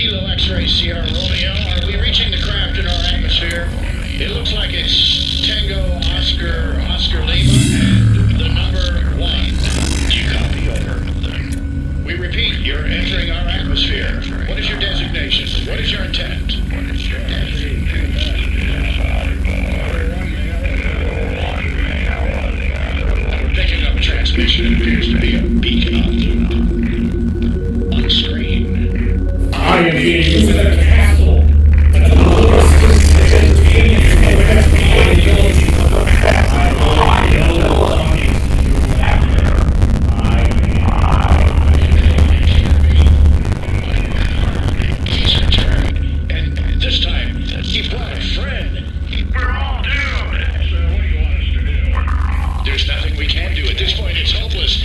Kilo X-ray Sierra Romeo. Are we reaching the craft in our atmosphere? It looks like it's Tango Oscar Lima and the number 1. You copy, over. We repeat, you're entering our atmosphere. What is your designation? What is your intent? What is your designation? We're picking up a transmission. It appears to be a beacon on screen. I am being used as a castle. He's returned, and this time he brought a friend. We're all doomed. So what do you want us to do? There's nothing we can do at this point. It's hopeless.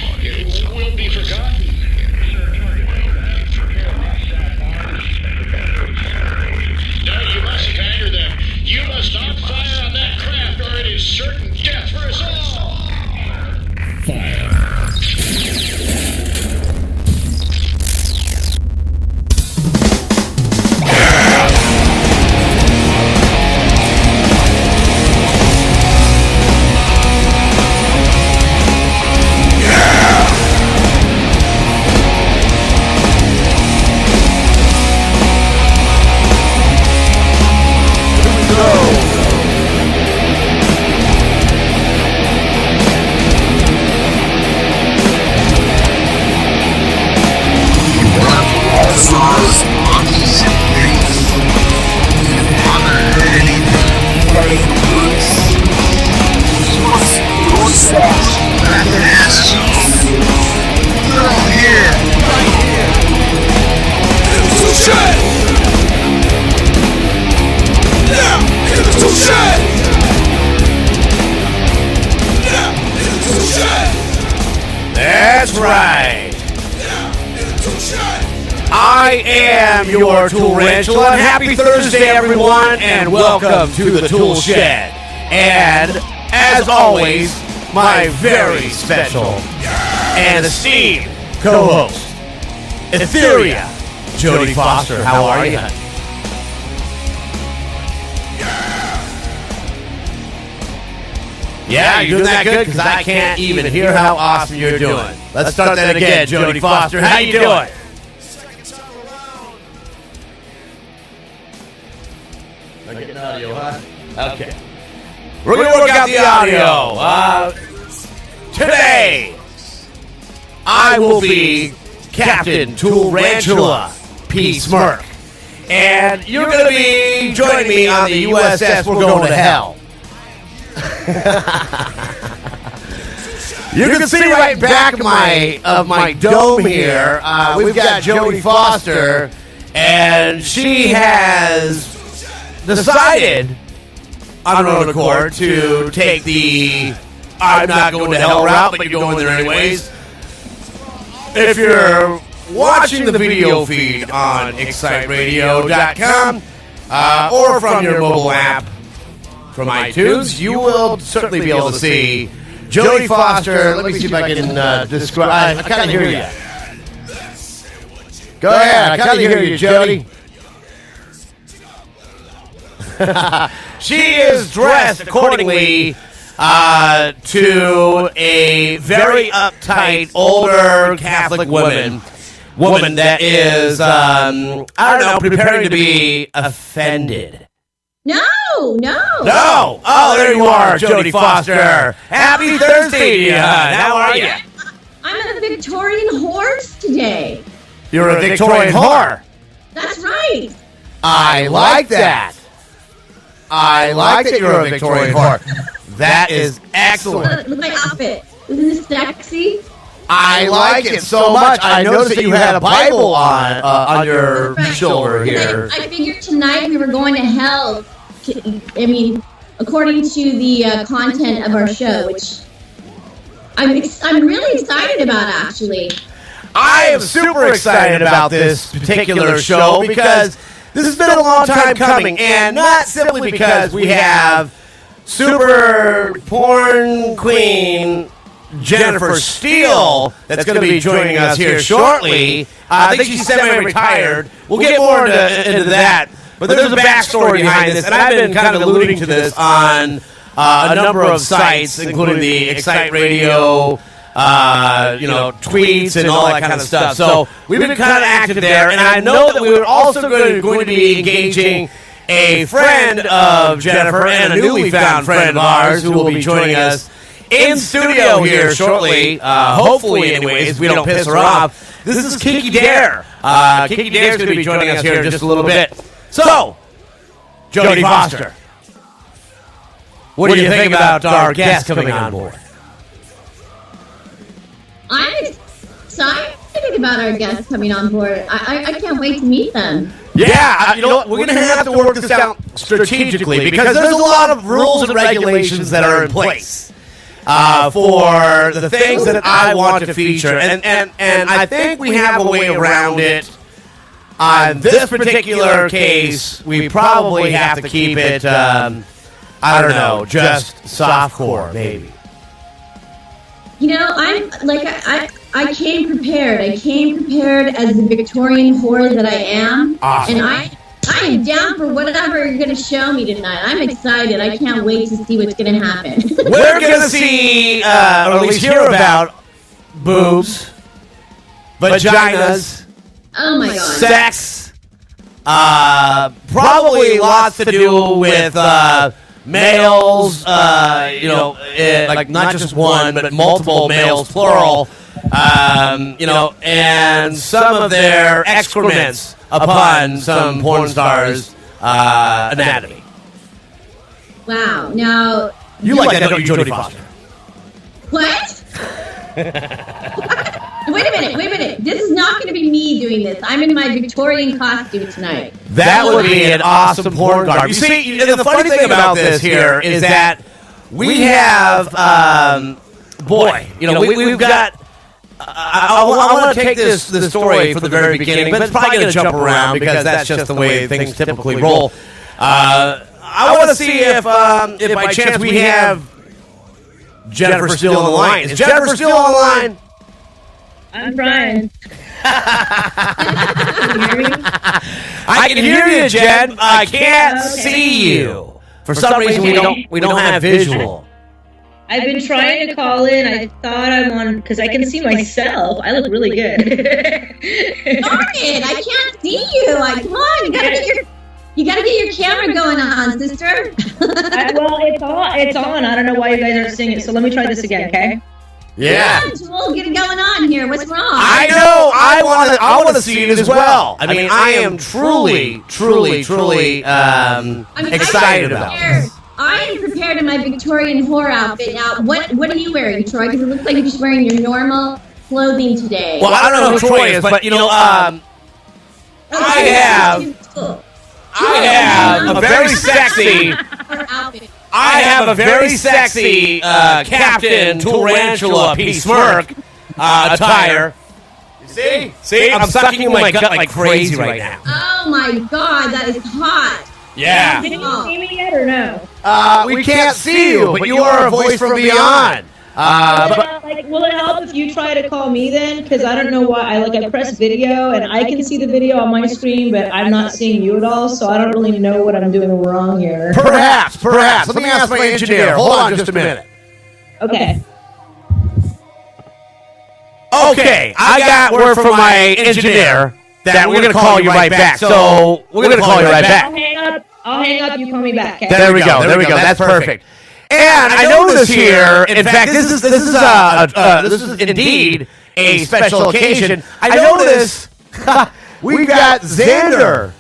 We'll be forgotten. No, you must counter them. You must not fire on that craft, or it is certain death for us all. Fire. That's right. I am your Toolrantula, and happy Thursday, everyone, and welcome to the Toolshed. And, as always, my very special and esteemed co-host, Etheria, Jody Foster. How are you? Yeah, you're doing that good? Because I can't even hear how awesome you're doing. Let's start that again, Jody Foster. How you doing? Not getting audio, huh? Okay. We're going to work out the audio. Today, I will be Captain Toolrantula P. Smirk. And you're going to be joining me on the USS We're Going to Hell. You can see right back of my dome here, we've got Jody Foster, and she has decided on her own accord to take the I'm not going to hell route, but you're going there anyways. If you're watching the video feed on exciteradio.com or from your mobile app, from iTunes, you will certainly be able to see Jody Foster. Let me see if I can describe. I kind of hear you. Go ahead. I kind of hear you, Jody. She is dressed accordingly to a very uptight, older Catholic woman that is, I don't know, preparing to be offended. No. Oh, there you are, Jody Foster. Happy Thursday to you. How are you? I'm a Victorian horse today. You're a Victorian whore. That's right. I like that. I like that you're a Victorian whore. That is excellent. Look at my outfit. Isn't this sexy? I like it so much. I noticed that you had a Bible on your shoulder here. I figured tonight we were going to hell. I mean, according to the content of our show, which I'm really excited about, actually. I am super excited about this particular show because this has been a long time coming, and not simply because we have super porn queen Jennifer Steele that's going to be joining us here shortly. I think she's semi-retired. We'll get more into that. But there's a backstory behind this, and I've been kind of alluding to this on a number of sites, including the Excite Radio, tweets and all that kind of stuff. So we've been kind of active there, and I know that we were also going to be engaging a friend of Jennifer and a newly found friend of ours who will be joining us in studio here shortly, hopefully anyways, if we don't piss her off. This is Kiki Dare. Kiki Dare's going to be joining us here in just a little bit. So, Jodie Foster, what do you think about our guest coming on board? I'm excited about our guests coming on board. I can't wait to meet them. Yeah, you know what? We're going to have to work this out strategically because there's a lot of rules and regulations that are in place for the things that I want to feature. And I think we have a way around it. On this particular case, we probably have to keep it, I don't know, just softcore, maybe. You know, I'm like I came prepared. I came prepared as the Victorian whore that I am, awesome. And I am down for whatever you're going to show me tonight. I'm excited. I can't wait to see what's going to happen. We're going to see, or at least hear about boobs, vaginas. Oh my God. Sex, probably lots to do with males, like not just one, but multiple males, plural, and some of their excrements upon some porn stars' anatomy. Wow. Now, you like that, don't you, Jodie Foster? What? Wait a minute. This is not going to be me doing this. I'm in my Victorian costume tonight. That would be an awesome porn garb. You see, the funny thing about this here is that we have, we've got, I want to take this story from the very beginning, but it's probably going to jump around because that's just the way things typically roll. I want to see if by chance we have Jennifer still on the line. Is Jennifer still on the line? I'm trying. Can you hear me? I can hear you, Jen. I can't see you. For some reason, we don't have visual. I've been trying to call in. I thought I'm on because I can see myself. I look really good. Darn it! I can't see you. Like, come on, you gotta get your camera going on, sister. Well, it's on. I don't know why you guys aren't seeing it. So let me try this again, okay? Yeah. We'll get it going on here. What's wrong? I know. I want to see it as well. I mean, I am truly excited about this. I am prepared in my Victorian whore outfit. Now, what are you wearing, Troy? Because it looks like you're just wearing your normal clothing today. Well, I don't know who Troy is, but I have a very sexy. I have a very sexy Captain Toolrantula P. Smirk attire. See, I'm sucking in my gut like crazy right now. Oh my God, that is hot. Yeah. Can you see me yet or no? We can't see you, but you are a voice from beyond. Will it help if you try to call me then? Because I don't know why. I press video and I can see the video on my screen, but I'm not seeing you at all, so I don't really know what I'm doing wrong here. Perhaps. Let me ask my engineer. Hold on just a minute. Okay. Okay, I got word from my engineer that we're going to call you right back. So we're going to call you right back. I'll hang up. You call me back. Okay? There we go. That's perfect. And I notice here, in fact, this is indeed a special occasion. I notice we've got Xander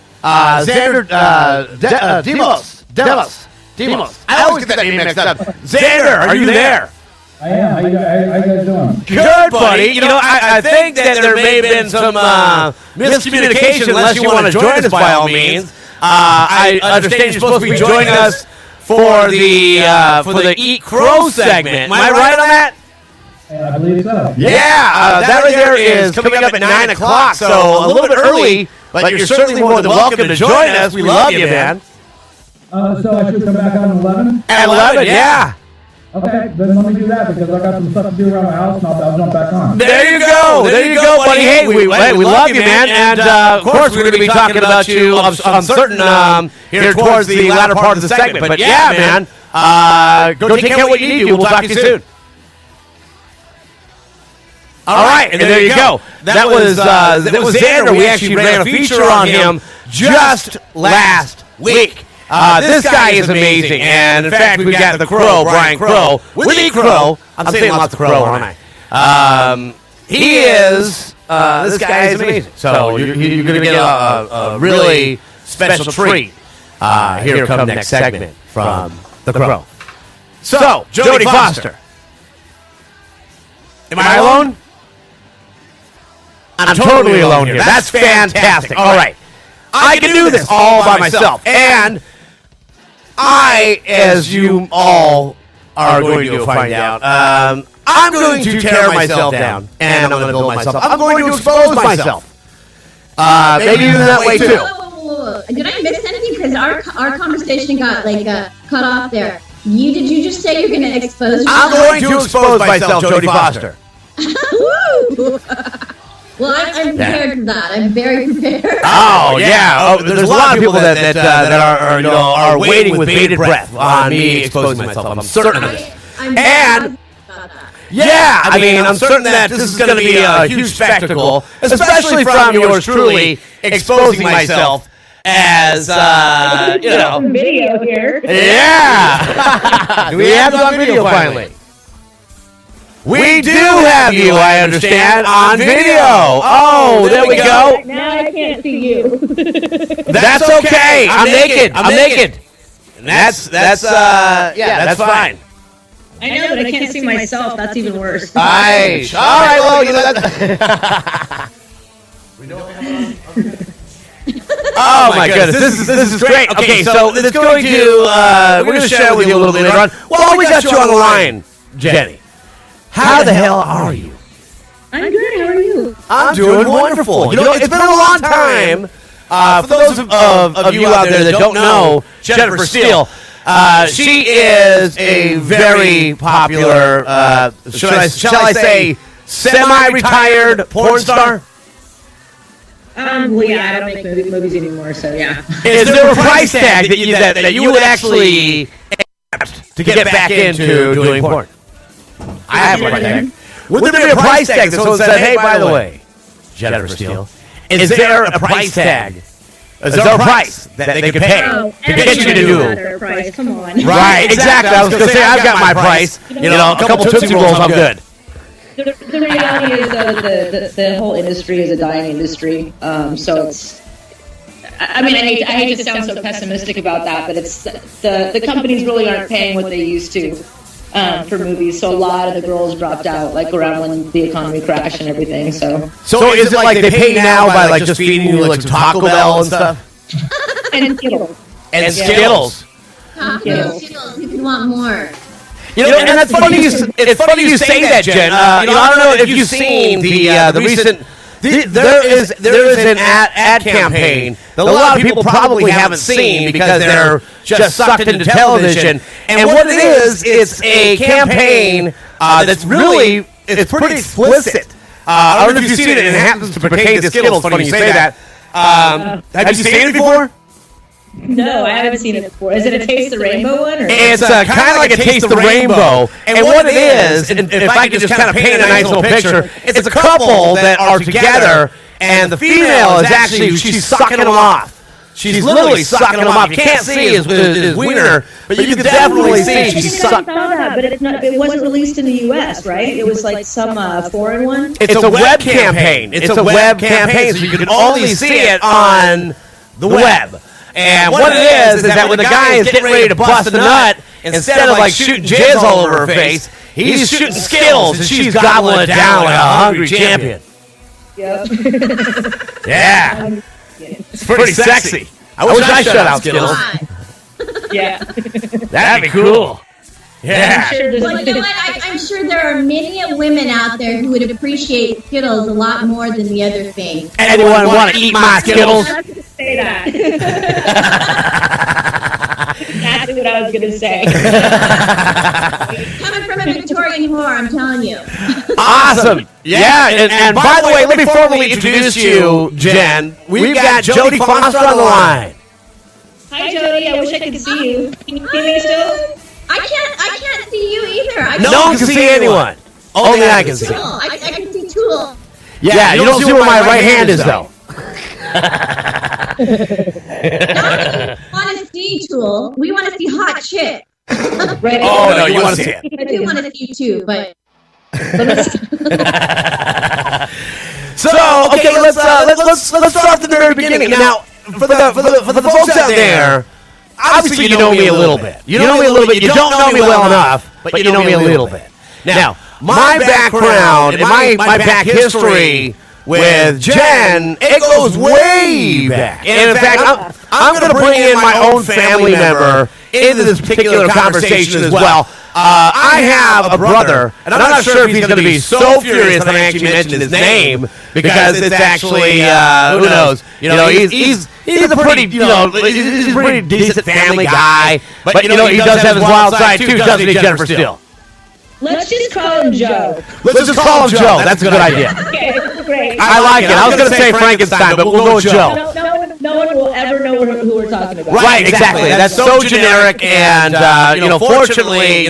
Demos. I always get that name mixed up. Xander, are you there? I am. How you guys doing? Good, buddy. I think that there may have been some miscommunication. Unless you want to join us, by all means. I understand you're supposed to be joining us for the Eat Crow segment. Am I right on that? I believe so. Yeah, that right there is coming up at 9 o'clock, so a little bit early, but you're certainly more than welcome to join us. We love you, man. So I should come back on 11? At 11, yeah. Okay, then let me do that because I got some stuff to do around my house and I'll jump back on. There you go, buddy. Hey, we love you, man. And of course, we're going to be talking about you on certain here towards the latter part of the segment. But yeah, man, go take care of what you need to. We'll talk to you soon. All right, and there you go. That was Xander. We actually ran a feature on him just last week. This guy is amazing, and in fact, we've got the Crow, Brian Crow, with the Crow. I'm saying lots of Crow, aren't I? He is. This guy is amazing. So you're going to get a really special treat here come next segment from the Crow. So, Jodie Foster. Am I alone? I'm totally alone here. That's fantastic. All right. I can do this all by myself. And I, as you all are going to find out, I'm going to tear myself down, and I'm going to build myself. I'm going to expose myself. Maybe even that way, too. Whoa. Did I miss anything? Because our conversation got, cut off there. Did you just say you're going to expose yourself? I'm going to expose myself, Jodie Foster. Woo! Well, I'm prepared for that. I'm very prepared. Oh yeah, there's a lot of people that are waiting with bated breath on me exposing myself. I'm certain of it. And yeah, I mean, I'm certain that this is going to be a huge spectacle, especially from yours truly exposing myself as video here. Yeah, do we have it on video finally? We do have you, I understand, on video. Oh, there we go. Now I can't see you. That's okay. I'm naked. And that's fine. I know, but I can't see myself. That's even worse. All right, well, that. We don't have Oh my goodness, this is great. Okay, so it's going to we're going to share with you a little bit later on. Well, we got you on the line, Jenny. How the hell are you? I'm good. How are you? I'm doing wonderful. You know, it's been a long time. For those of you out there that don't know Jennifer Steele, she is a very popular, shall I say, semi-retired porn star? Well, yeah, I don't make movies anymore, so yeah. Is there a price tag that you would actually accept to get back into doing porn? I have a price tag. Would there be a price tag that someone said, hey, by the way, Jennifer Steele, is there a price tag? Is there a price that they could pay to get you to do? Price, come on. Right, exactly. I was going to say, I've got my price. You know, a couple Tootsie Rolls, I'm good. The reality is, though, the whole industry is a dying industry. So it's... I mean, I hate to sound so pessimistic about that, but it's the companies really aren't paying what they used to. For movies, so a lot of the girls dropped out, like around when the economy crashed and everything. So is it like they pay now by like just feeding you like some Taco Bell and stuff? And Skittles. And Skittles. Skittles. You could want more. You know, and that's funny. It's funny you say that, Jen. I don't know if you've seen the recent. There is an ad campaign that a lot of people probably haven't seen because they're just sucked into television. And what it is, it's a campaign that's really, it's pretty explicit. I don't know if you've seen it, and it happens to pertain to Skittles. Funny you say that. Have you seen it before? No, I haven't seen it before. Is it a Taste the Rainbow one? Or? It's kind of like a Taste the Rainbow. And what it is, and if I could just kind of paint a nice little picture, it's a couple that are together, and the female is actually, she's sucking them off. She's literally sucking them off. You can't see his wiener, but you can definitely see she's sucking. I saw that, but it wasn't released in the U.S., right? It was like some foreign one? It's a web campaign. It's a web campaign, so you can only see it on the web. And what it is that when the guy is getting ready to bust a nut, instead of like shooting jizz all over her face, he's shooting Skittles, and she's gobbling it down like a hungry champion. Yep. Yeah. It's pretty sexy. I wish I shut out Skittles. Yeah. That'd be cool. Yeah. Well, you know what? I'm sure there are many women out there who would appreciate Skittles a lot more than the other thing. Anyone want to eat my Skittles? I was going to say that. exactly what I was going to say. Coming from a Victorian whore, I'm telling you. Awesome. Yeah, and by the way, let me formally introduce you, Jen. We've got Jodie Foster on the line. Hi, Jody. I wish I could see you. Can you see me still? I can't see you either. No one can see anyone. Only I can see. Tool. I can see Tool. Yeah, you don't see where my right hand is, though. Want to see Tool? We want to see hot chick. Right. Oh no, you want to see it? I do want to see you too, but. So okay, let's start from the very beginning. Now, for the folks out there, obviously you know me a little bit. You know me a little bit. You don't know me well enough, but you know me a little bit. Now, my background and my back history with Jen, it goes way back. And in fact, I'm going to bring in my own family member into this particular conversation as well. I have a brother, and I'm not sure if he's going to be so furious that I actually mentioned his name, because it's actually, who knows? You know, he's a pretty, he's a pretty decent family guy, but he does have his wild side too, doesn't he, Jennifer Steele? Let's just call him Joe. Let's just call him Joe. That's a good idea. Okay, great. I like it. I was going to say Frankenstein, but we'll go with Joe. No one will ever know who we're talking about. Right, exactly. That's so generic, and fortunately,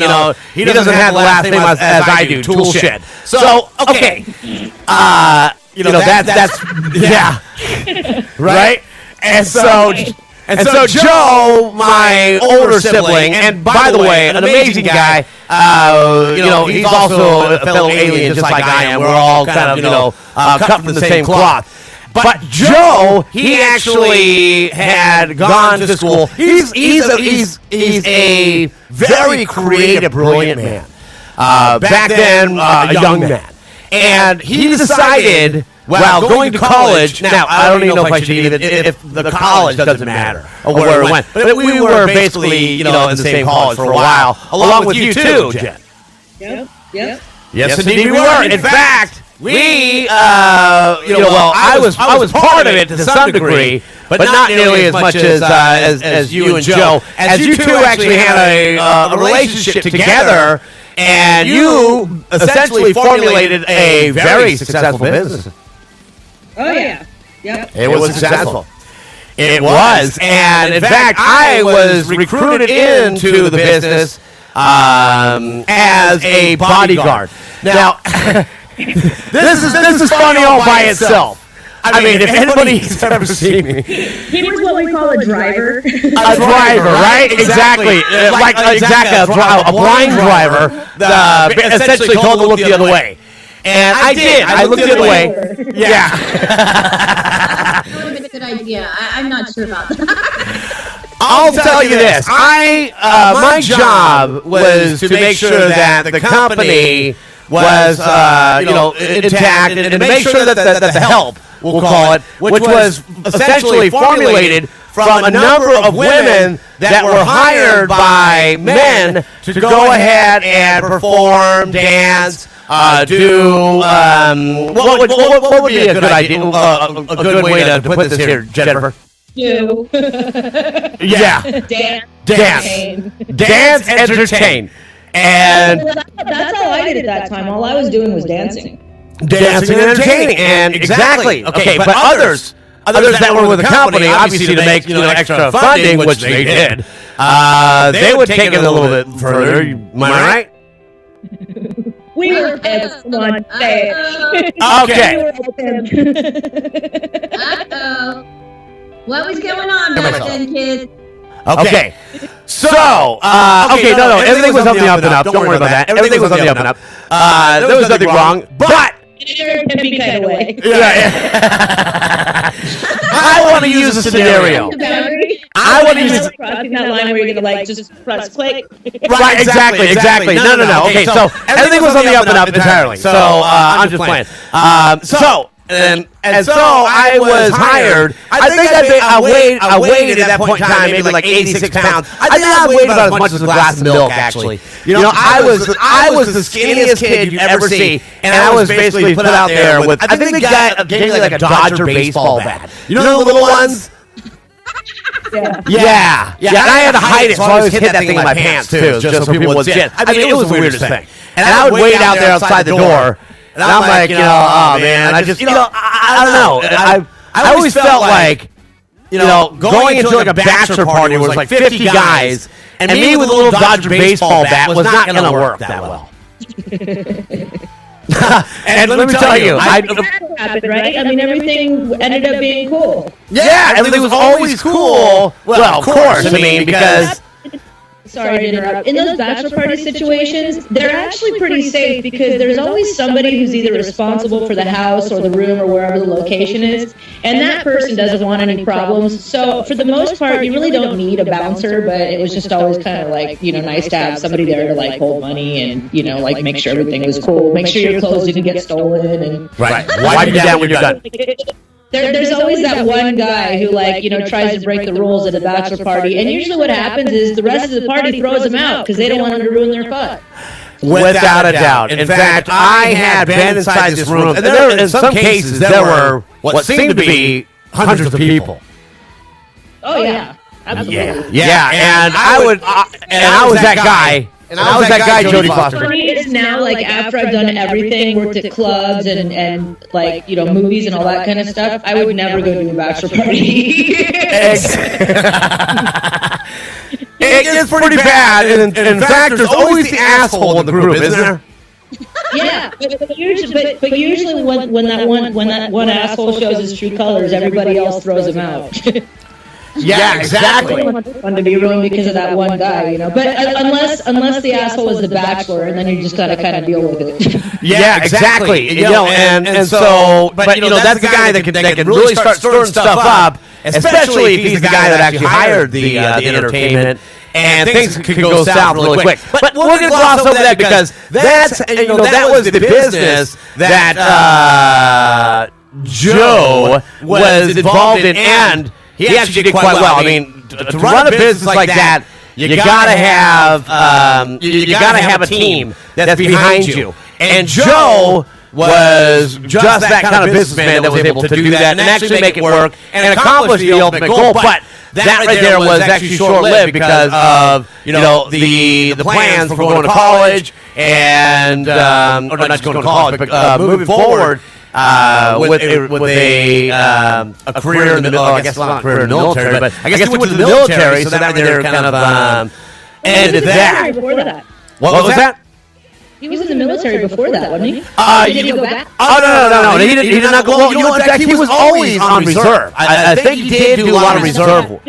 he doesn't have the last name as I do, Toolshed. So, okay, that's yeah, right. And so Joe, my older sibling, and by the way, an amazing guy. He's also a fellow alien, just like I am. We're all kind of cut from the same cloth. But Joe, he actually had gone to school. He's a very creative, brilliant man. Back then, a young man. And he decided, while going to college, now I don't even know if I should even, if the college doesn't matter, or where it went. But we were basically, in the same college for a while, along with you too, Jen. Yep. Yes, indeed we were. In fact, we, I was part of it to some degree, but not nearly as much as you and Joe. As you two actually had a relationship together, and you essentially formulated a very successful business. Oh, yeah. Yep. It was successful. It was. And in fact, I was recruited into the business as a bodyguard. Now, this is funny all by itself. I mean, if anybody's ever seen me, He was what we call a driver. a driver, right? Exactly. A blind driver, essentially told to look the other way. And I did. I looked the other way. Yeah. That would have been a good idea. I'm not sure about that. I'll tell you this. My job was to make sure that the company was, intact, and to make sure that the help, we'll call it, which was essentially formulated from a number of women that were hired by men to go ahead and perform, dance, do what would be a good idea, a good way to put this here, Jennifer? Do. Yeah. Dance, entertain. And that's all I did at that time. All I was doing was dancing. Dancing and entertaining, and exactly. Okay, but others that were with the company, obviously to make extra funding, which they did, they would take it a little bit further. Am I right? We were pimps. Come on, say it. Okay. Uh-oh. What was going on back then, kids? Okay. So, no, everything was on the up and up. Don't worry about that. Everything was on the up and up. There was nothing wrong, but Pimpy kind of way. I want to use a scenario. I want to use crossing that line where you're gonna just press click. Right, exactly. No. Okay, so everything was on the up and up entirely. So I'm just playing. And so I was hired. I think I weighed at that point in time maybe like 86 pounds. I think I weighed about as much as a glass of milk, actually. I was the skinniest kid you'd ever see, and I was basically put out there with, I think the guy gave me like a Dodger baseball bat. You know the little ones? Yeah. And I had to hide it, so I always hid that thing in my pants, too, just so people would see it. I mean, it was the weirdest thing. And I would wait out there outside the door, and I'm like, oh, man, I just, I don't know. I always felt like, going into like a bachelor party where it was like 50 guys, and me with a little Dodger baseball bat was not going to work that well. And let me tell you, happened, right? I mean, everything ended up being cool. Yeah, everything was always cool. Well, of course, I mean, because... Sorry to interrupt. In those bachelor party situations, they're actually pretty safe because there's always somebody who's either responsible for the house or the room or wherever the location is, and that person doesn't want any problems. So for the most part, you really don't need a bouncer, but it was just always kind of like, nice to have somebody there to like hold money and, like make sure everything was cool, make sure your clothes didn't get stolen. And right. Wipe you down when you're done. There's always that one guy who, tries to break the rules at a bachelor party, and usually what happens is the rest of the party throws them out because they don't want them to ruin their fun. Without a doubt. In fact, I had been inside this room, and there, in some cases, there were what seemed to be hundreds of people. Oh, yeah. Absolutely. Yeah, and I was that guy. And I was that guy, Jodie Foster. Funny is now, after I've done everything, worked at clubs and movies and all that kind of stuff, I would never go to a bachelor party. It's pretty bad. And in fact, there's always the asshole in the group, isn't there? Yeah, but usually when that one asshole shows his true colors, everybody else throws him out. Yeah, exactly. Fun to be ruined because of that one guy, But unless the asshole is the bachelor, and then you just gotta kind of deal with it. Yeah, exactly. And so, but that's the guy that can really start stirring stuff up, especially if he's the guy that actually hired the entertainment. And things could go south really quick. But we're going to gloss over that because that's that was the business that Joe was involved in, and he actually did quite well. I mean, to run a business like that, you gotta have a team that's behind you. And Joe was just that kind of businessman that was able to do that and actually make it work and accomplish the ultimate goal. But that right there was actually short-lived because of the plans for going to college and or not just going to college, but moving forward. With a career in the military, I guess not a career in the military, but I guess he went to the military, so that they're kind of ended that. What was that? He was in the military before that, wasn't he? Did he go back? Oh, no. He did not go. Well, in fact, he was always on reserve. I think he did do a lot of reserve.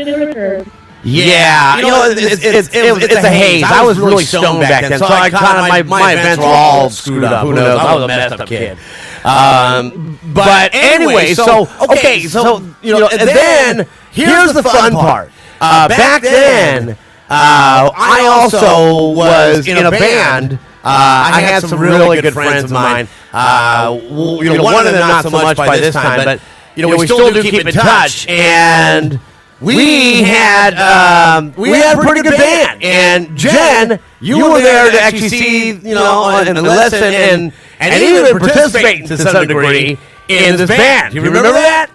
Yeah, it's a haze. I was really stoned back then, so I kind of my events were all screwed up. Who knows? I was a messed up kid. But anyway, so and then here's the fun part. Back then, I also was in a band. I had some really good friends of mine. One of them not so much by this time, but we still do keep in touch. And we had a pretty good band. And Jen, you were there to actually see and listen and even participate to some degree in this band. Do you remember that?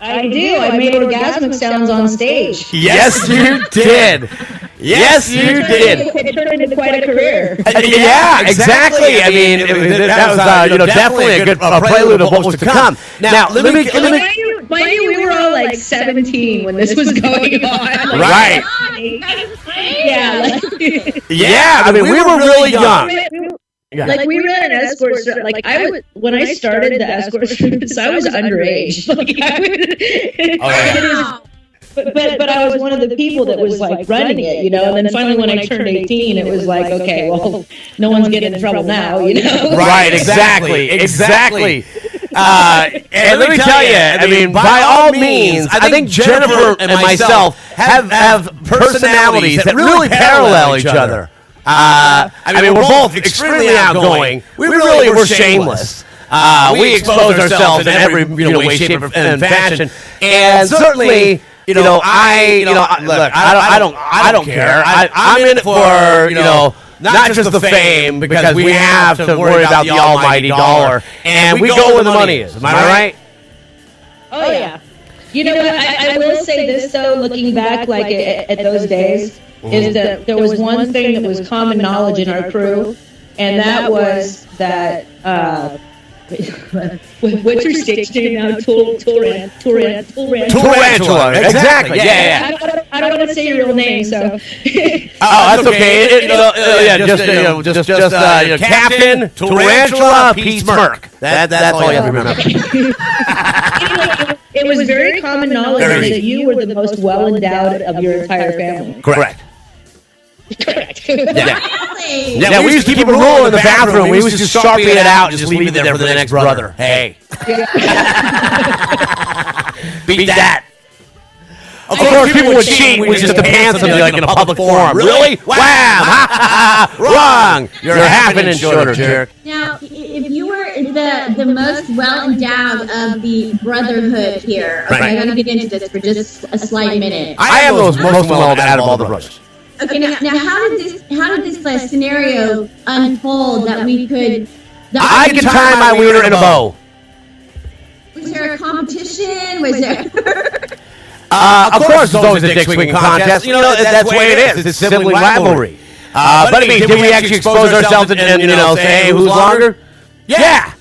I do. I made orgasmic sounds on stage. Yes, you did. Yes, you did. It turned into quite a career. Yeah, exactly. I mean, that was definitely a good prelude of what was to come. Now, let me. Mind you, we were all like 17 when this was going on. Right. Yeah. Yeah. I mean, we were really young. Yeah. We ran an escort. When I started the escort service, I was underage. But I was one of the people that was running it, And then finally, when I turned 18, it was like, okay, well, no one's getting in trouble now, Right, exactly. And let me tell you, I mean, by all means, I think Jennifer and myself have personalities that really parallel each other. I mean, we're both extremely outgoing. We really were shameless. We exposed ourselves in every way, shape, and fashion. And certainly, I don't care. I'm in it for, not just the fame, because we have to worry about the almighty dollar. And we go where the money is. Am I right? Oh, yeah. You know what? I will say this though, looking back, like at those days, is that there was one thing that was common knowledge in our crew, and that was that. What's your stage name now? Toolrantula. Exactly. Yeah. I don't want to say your real name, so. That's okay. Just Captain Toolrantula Pete Smirk. That's all you have to remember. It was very common knowledge that you were the most well-endowed of your entire family. Correct. Really? Yeah, we used to keep a rule in the bathroom. We used to sharpie it out and just leave it there for the next brother. Hey. Beat that. Of course, people would cheat. We just pants them like in a public forum. Really? Wham! Wrong! You're half an inch shorter, jerk. Now, if you were the most well-endowed of the brotherhood here, okay, Right. I'm going to get into this for just a slight minute. I am the most well out of all the brothers. Okay, now how did this scenario unfold that we could? I can tie my wiener in a bow. Was there a competition? Was there? Of course, there's always a dick swinging contest. You know, that's the way it is. It's sibling rivalry. But I mean, did we actually expose ourselves and say, hey, who's longer? Yeah.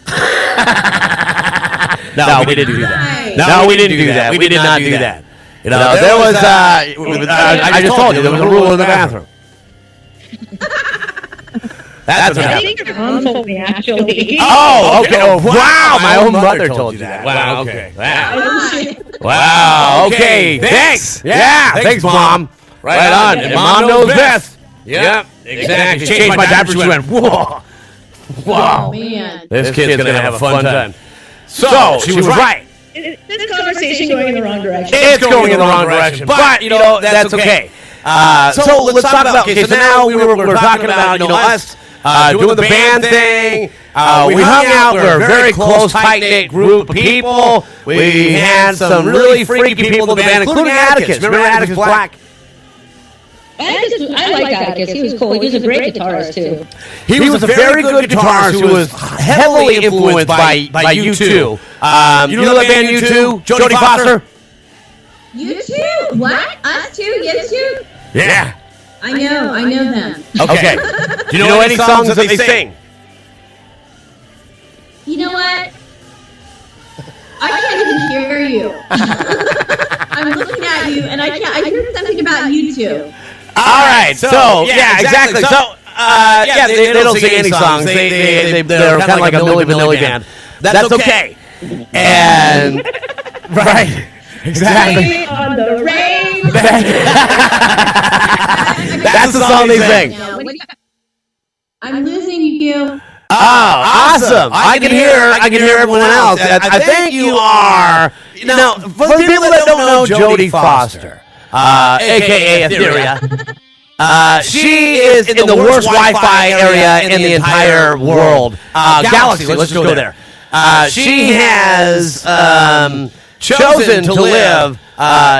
No, we didn't do that. No, we didn't do that. We did not do that. You know, there was, I just told you, there was a rule in the bathroom. That's what I happened. think your mom told me, actually. Oh, okay. Oh, wow, my own mother told you that. Wow, okay. Wow, okay. Thanks. Yeah, thanks, Mom. Right on. And Mom knows best. Yep, exactly. She changed my diaper. She went, whoa. Wow. Oh, man. This kid's going to have a fun time. So, she was right. This conversation going in the wrong direction. It's going in the wrong direction, but you know that's okay. So let's talk about. Okay, so now we're talking about us doing the band thing. We hung out. We're a very close, tight knit group of people. We had some really freaky people in the band, including Atticus. Remember Atticus Black? I liked Atticus. He was cool. He was a great guitarist too. He was a very good guitarist who was heavily influenced by U2. You know the band U2? Jodie Foster? You too? What? Us too? You too? Yeah. I know them. Okay. Do you know any songs that they sing? You know what? I can't even hear you. I'm looking at you, and I heard something about you two. All right, so yeah, exactly. So they don't sing any songs. They're kind of like a Milli Vanilli band. That's okay. And right, exactly. On the rain. That's the song they sing. I'm losing you. Oh, awesome! I can hear everyone else. I think you are. Now, for the people that don't know Jodie Foster, aka Etheria. She is in the worst Wi-Fi area in the entire world. Galaxy, let's just go there. She has chosen to live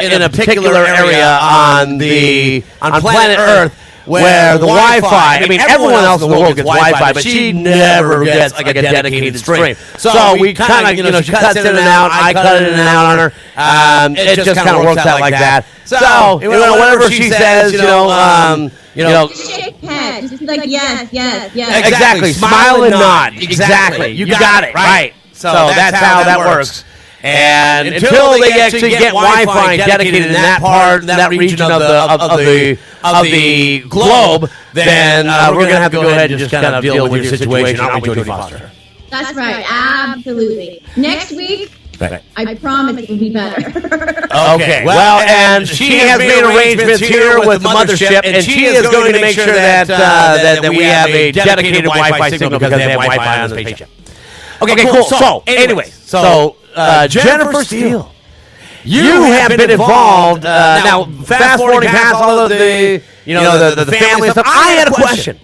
in a particular area on planet Earth where the Wi-Fi, I mean, everyone else in the world gets Wi-Fi, but she never gets like a dedicated stream. So we kind of, she cuts in and out, I cut in and out on her. It just kind of works out like that. So, whatever she says, Just shake head. Just be like, yes. Exactly. Smile and nod. Exactly. You got it. Right. So that's how that works. And until they actually get Wi-Fi dedicated in that region of the globe, then we're going to have to go ahead and just kind of deal with your situation, aren't we, Jodie Foster? That's right. Absolutely. Next week, Right. I promise it will be better. Okay. Well, and she has made arrangements here with the mothership, and she is going to make sure that we have a dedicated Wi-Fi signal because they have Wi-Fi on the spaceship. Okay, cool. So, anyway, Jennifer Steele, you have been involved. Now, fast forwarding past all of the family stuff, I had a question.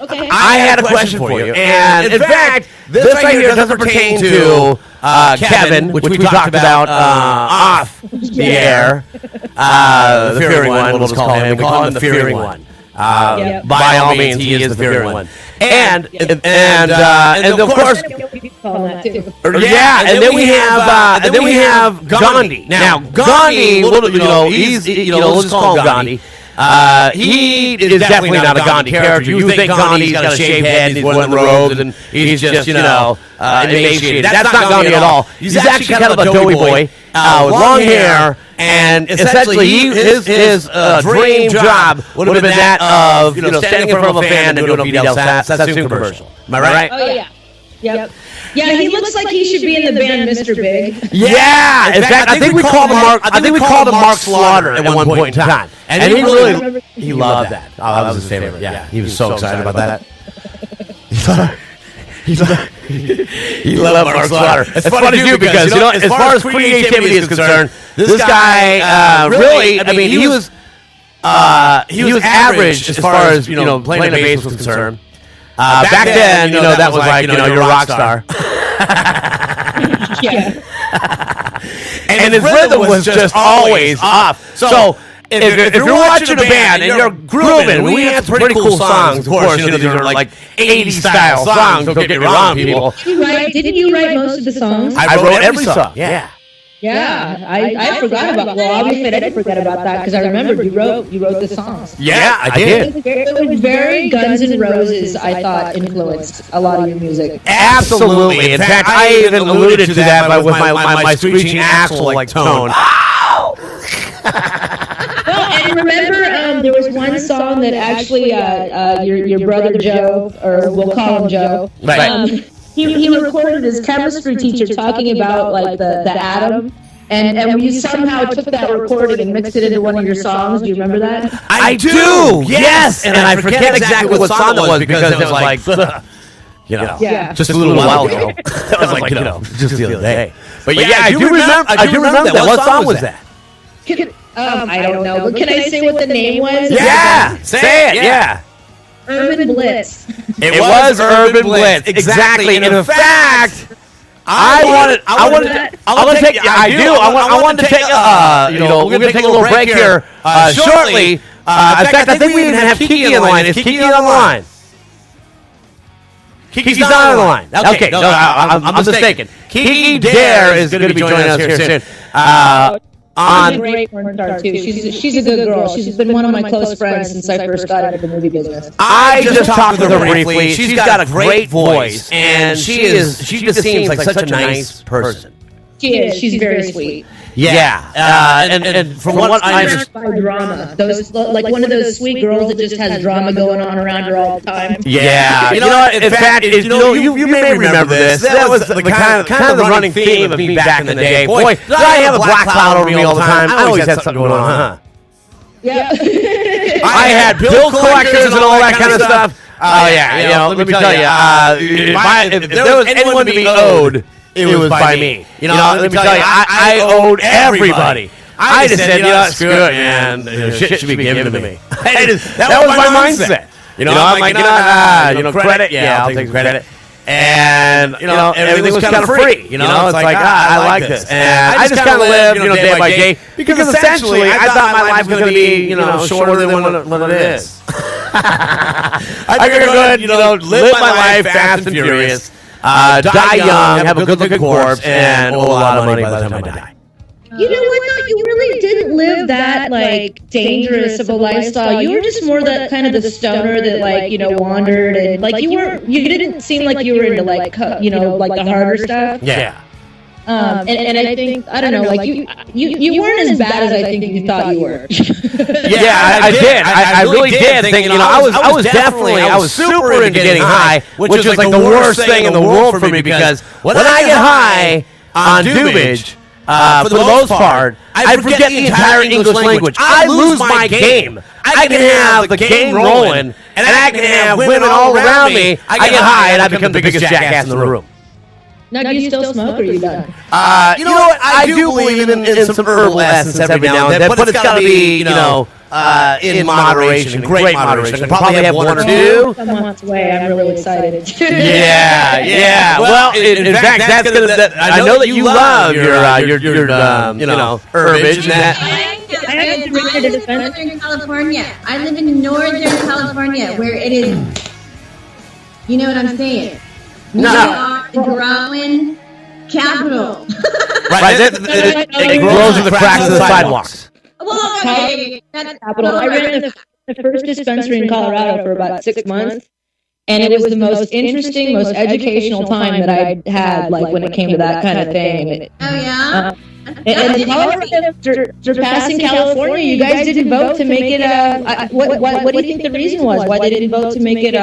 Okay. I had a question for you. And in fact, this right here doesn't pertain to Kevin, which we talked about off the air. The fearing one, we'll just call him. We call him the fearing one. by all means, he is the feared one. And of course, and then we have Gandhi. Now Gandhi, he's let's just call him Gandhi. He is definitely not a Gandhi character. You think Gandhi's got a shaved head and he's wearing the robes and he's just emaciated. That's not Gandhi at all. He's actually kind of a doughy boy with long hair. And essentially, his dream job would have been that of standing in front of a fan and doing a Fidel Sassoon commercial. Am I right? Oh yeah. Yep. Yeah, he looks like he should be in the band Mr. Big. Yeah, in fact, I think we called him Mark Slaughter at one point in time, and he loved that. Oh, that was his favorite. Yeah, he was so excited about that. He loved Mark Slaughter. It's funny too because as far as creativity is concerned, this guy really, I mean, he was average as far as playing the bass was concerned. Back then, that was like, you're a rock star. Yeah. And his rhythm was just always off. So if you're watching a band and you're grooving, we had some pretty cool songs. Of course, these are like 80s style songs. Don't get me wrong, people. Didn't you write most of the songs? I wrote every song. Yeah. Yeah, I forgot about. Well, obviously I didn't forget about that because I remembered you wrote the songs. Yeah, I did. It was very Guns N' Roses. I thought influenced a lot of your music. Absolutely. In fact, I even alluded to that with my screeching axle like tone. Well, and remember, there was one song that actually your brother Joe, or we'll call him Joe. Right. He recorded his chemistry teacher talking about like the atom, and you somehow took that recording and mixed it into one of your songs. Do you remember that? I do. Yes, and I forget exactly what song it was because it was like, just a little while ago. That was like just the other day. But yeah, I do remember that. What song was that? I don't know, but can I say what the name was? Yeah, say it. Yeah. Urban Blitz. It was Urban Blitz, exactly. And in fact, I wanted to take we're gonna take a little break here shortly. In fact, I think we even have Kiki on the line. Is Kiki on the line? Kiki's not on the line. Okay, no, I'm mistaken. Kiki Dare is going to be joining us here soon. She's a great porn star too. She's a good girl. She's been one of my close friends since I first got into the movie business. I just talked with her briefly. She's got a great voice, and she just seems like such a nice person. She is. She's very sweet. Yeah, and from what I understand, drama. Those like one of those sweet girls that just has drama going on around her all the time. Yeah, you know what? In fact, you may remember this. That was the kind of the running theme of me back in the day. Boy, did I have a black cloud over me all the time. I always had something going on, huh? Yeah. I had bill collectors and all that kind of stuff. Oh yeah, let me tell you, if there was anyone to be owed, it was by me. Let me tell you, I owed everybody. I just said, screw it, man. Shit should be given to me. That was my mindset. I'm like, credit, yeah, I'll take credit. And, everything was kind of free. It's like, I like this. And I just kind of lived, day by day. Because essentially, I thought my life was going to be, shorter than what it is. I figured go ahead, live my life fast and furious. Die young, have a good-looking corpse, and owe a lot of money by the time I die. You know what? No, you really didn't live that dangerous of a lifestyle. You were just more that kind of the stoner that wandered and you didn't seem like you were into the harder stuff. Yeah. And I think I don't know, you weren't as bad as I think you thought you were. Yeah, I did. I really did think, I was super into getting high, which is like the worst thing in the world for me because when I get high on doobage, for the most part, I forget the entire English language. I lose my game. I can have the game rolling, and I can have women all around me. I get high, and I become the biggest jackass in the room. Now, do you still smoke, or are you done? You know what? I do believe in some herbal essence every now and then, but it's got to be, in moderation, great moderation. I probably have one or two. Someone wants away. I'm really excited. Yeah. Well, in fact, that's gonna. I know that you love your herbage. have to read the defense. Northern California. I live in Northern California, where it is. You know what I'm saying? We are the growing capital. Right. It grows in the cracks of the sidewalks. Well, okay. That's Capital. I ran the first dispensary in Colorado for about 6 months, and it was the most interesting, most educational time that I had, like when it came to that kind of thing. And Oh yeah. and Colorado surpassing California, you guys didn't vote to make it. What do you think the reason was? Why they didn't vote to make it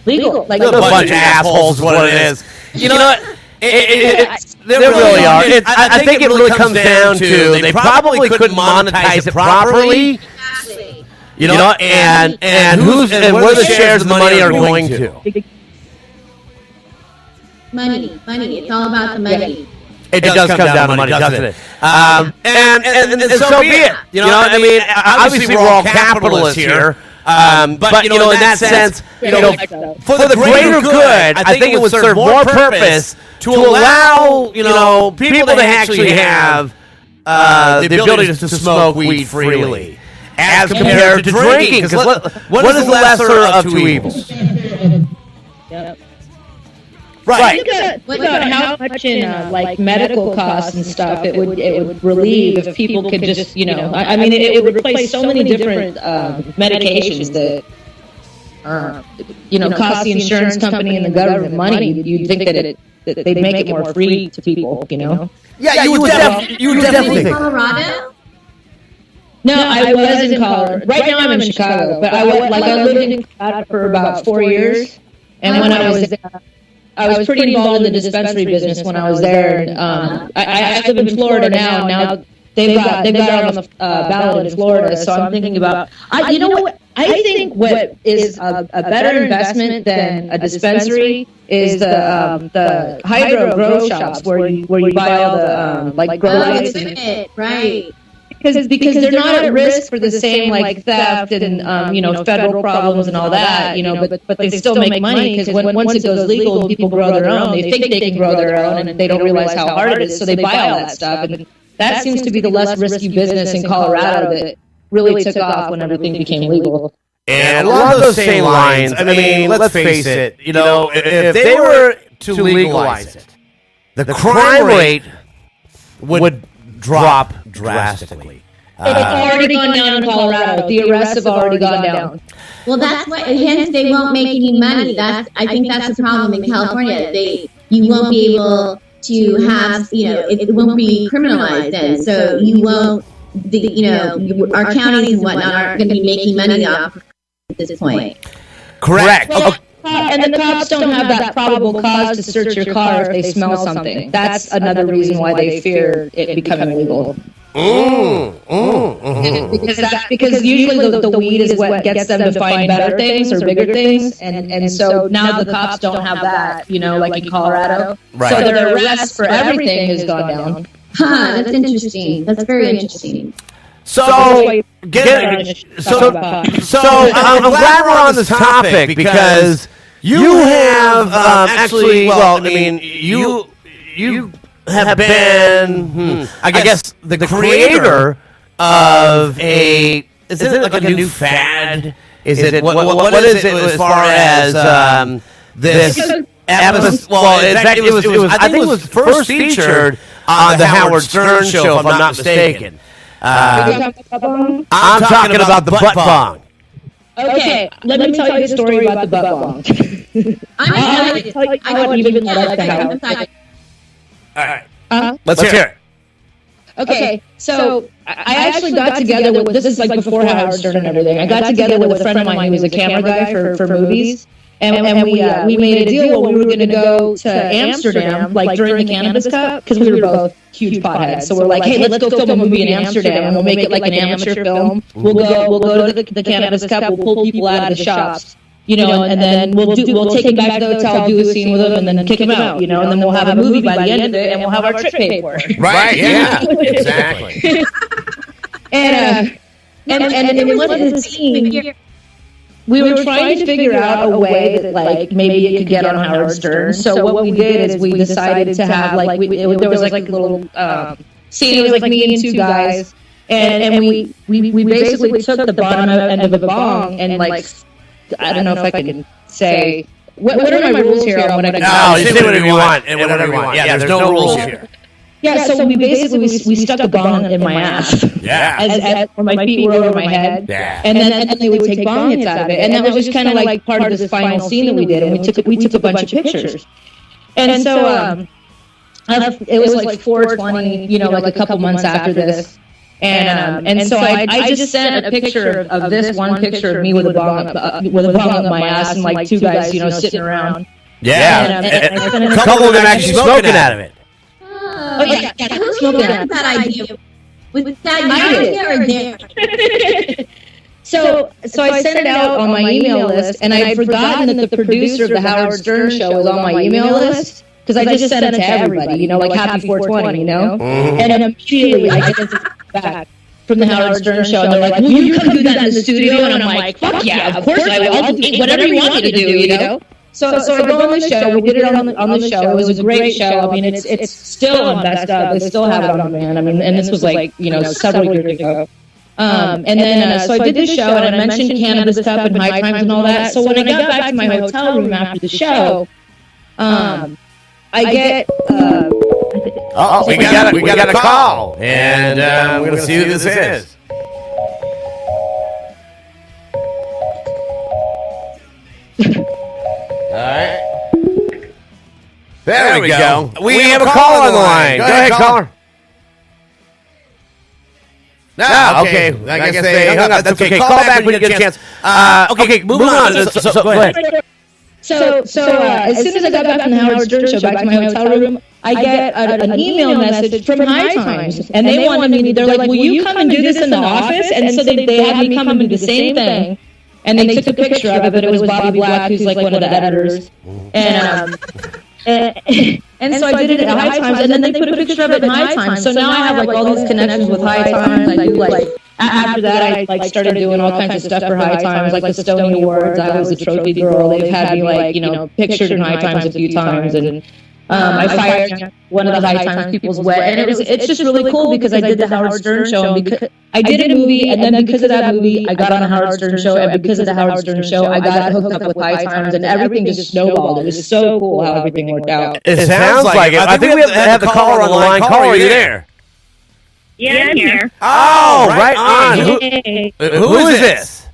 legal? Like A bunch of assholes is what it is. You know what? They really are. I think it really comes down to they probably couldn't monetize it properly. Exactly. You know, and where the shares of the money are going to. Money. It's all about the money. It does come down to money, doesn't it? And so be it. You know, I mean, obviously we're all capitalists here. But you know, in that sense, you know, for the greater good, I think it would serve more purpose to allow, you know, people to actually have the ability to smoke weed freely, as compared to drinking. Because what is the lesser of two evils? Yep. Right. Think about how much in like medical costs and stuff it would relieve if people could just, you know, I mean it would replace so many different medications that you know cost the insurance company and the government money. You'd think that they'd make it more free to people, you know. Yeah, you would definitely think. Colorado? No, I was in Colorado. Right now I'm in Chicago, but I lived in Colorado for about 4 years, and when I was there, I was pretty involved in the dispensary business when I was there. And, I live in Florida now. Now they've got on the ballot in Florida. So I'm thinking about. You know what? I think what is a better investment than a dispensary is the hydro grow shops where you buy all the like grow lights. Right. Because they're not at risk for the same like theft and you know federal problems and all that, you know, but they still make money because once it goes legal and people grow their own, they think they can grow their own and they don't realize how hard it is, so they buy all that stuff, and that seems to be the less risky business in Colorado that really took off when everything became legal. And along those same lines, I mean, let's face it, you know, if they were to legalize it, the crime rate would drop drastically. It's already gone down in Colorado. The arrests have already gone down. Well, that's why. Hence, they won't make any money. I think that's the problem in California. You won't be able to have, you know, it won't be criminalized then. So you won't, our counties and whatnot aren't going to be making money off at this point. Correct. Well, and the cops don't have that probable cause to search your car if they smell something. That's another reason why they fear it becoming legal. Because usually the weed is what gets them to find better things or bigger things, and so now the cops don't have that, you know, like in Colorado. Right. So their arrest for everything has gone down. That's interesting. That's very interesting. So I'm glad we're on this topic because you have actually, well, I mean, you have been, I guess, the creator of is it like a new fad? Is it what is it as far as this episode? Well, in fact, it was I think it was first featured on the Howard Stern show, if I'm not mistaken. I'm talking about the butt bong. Okay, let me tell you a story about the butt bong. I wouldn't even let that happen. All right. Let's hear it. Okay, so I actually got together with, this is like before Howard Stern and everything, I got together with a friend of mine who was a camera guy for movies, and we made a deal where we were going to go to Amsterdam, like during the Cannabis Cup, because we were both huge potheads. So we're like, hey, let's go film a movie in Amsterdam, and we'll make it like an amateur film. We'll go to the Cannabis Cup, we'll pull people out of the shops, you know, and then we'll take them back to the hotel, do a scene with them, and then kick them out, you know, and then we'll have a movie by the end of it, and we'll have our trip paid for. Right? Yeah. Exactly. And what is the scene? We were trying to figure out a way that, like, maybe it could get on Howard Stern. So what we did is we decided to have, like, there was like a little scene. It was like me and two guys, and we basically took the bottom end of the bong and like, I don't know if I can say, what are my rules here on what I can No, you say whatever you want and whatever you want. Yeah, there's no rules here. Yeah, so we basically we stuck the bong in my ass. Yeah. As my feet were over my head. Yeah. And then they would take bong hits out of it. And that was just kind of like part of this final scene that we did. And we took a bunch of pictures. And so it was like 420, like a couple months after this. And so I just sent a picture of this one picture of me with a bong up my ass and like two guys, sitting around. Yeah. And a couple of them actually smoking out of it. Oh, yeah. Who came up with that idea? Was that you or there? So I sent it out on my email list, and I'd forgotten that the producer of the Howard Stern show was on my email list, because I just sent it to everybody, like happy 420, And then immediately I get this back from the Howard Stern show, and they're like, will you come do that in the studio? And I'm like, fuck yeah, of course I will. I'll do whatever you want me to do, So I go on the show. We did it on the show. It was a great show. I mean, it's still on Best Of. They still have it on demand. I mean, and this was like several years ago. And then so I did the show, and I mentioned Cannabis Cup and High Times and all that. So when I got back to my hotel room after the show, I get. We got a call, and we're gonna see who this is. All right. There we go. We have a call on the line. Go ahead, caller. No, okay. I guess they hung up. That's okay. Call back when you get a chance. Okay, moving on. So go ahead. So as soon as I got back from the Howard Stern show back to my hotel room, I get an email message from High Times, and they wanted me. They're like, "Will you come and do this in the office?" And so they had me come and do the same thing. And they took a picture of it, but it was Bobby Black, who's like one of the editors. And so I did it at High Times, and then they put a picture of it in High Times. So now I have like all these connections with High Times. I do like after that I like started doing all kinds of stuff for High Times, like the Stony Awards. I was the trophy girl. They've had me like pictured in High Times a few times, and I fired one of the High Times people's wet, and it's just really cool because I did the Howard Stern show, and because I did a movie, and then because of that movie, I got on the Howard Stern show, and because of the Howard Stern show, I got hooked up with High Times, and everything just snowballed. It was so cool how everything worked out. It sounds like it. I think we have the caller on the line. Caller, are you there? Yeah, I'm here. Oh, right on. Who is this?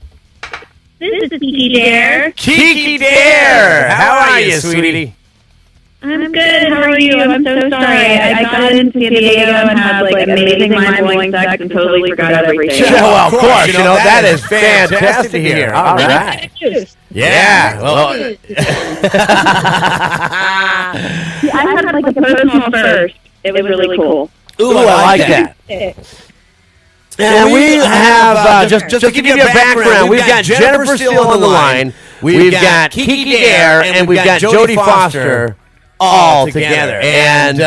This is Kiki Dare. Kiki Dare. How are you, sweetie? I'm good. How are you? I'm so sorry. I got into San Diego and had like amazing mind-blowing sex and totally forgot everything. Yeah, well, of course. That is fantastic to hear. All right. Yeah. Well, I had like a personal first. It was really cool. Ooh, I like that. And we have, just to give you a background, we've got Jennifer still on the line, we've got Kiki Dare, and we've got Jodie Foster all together. And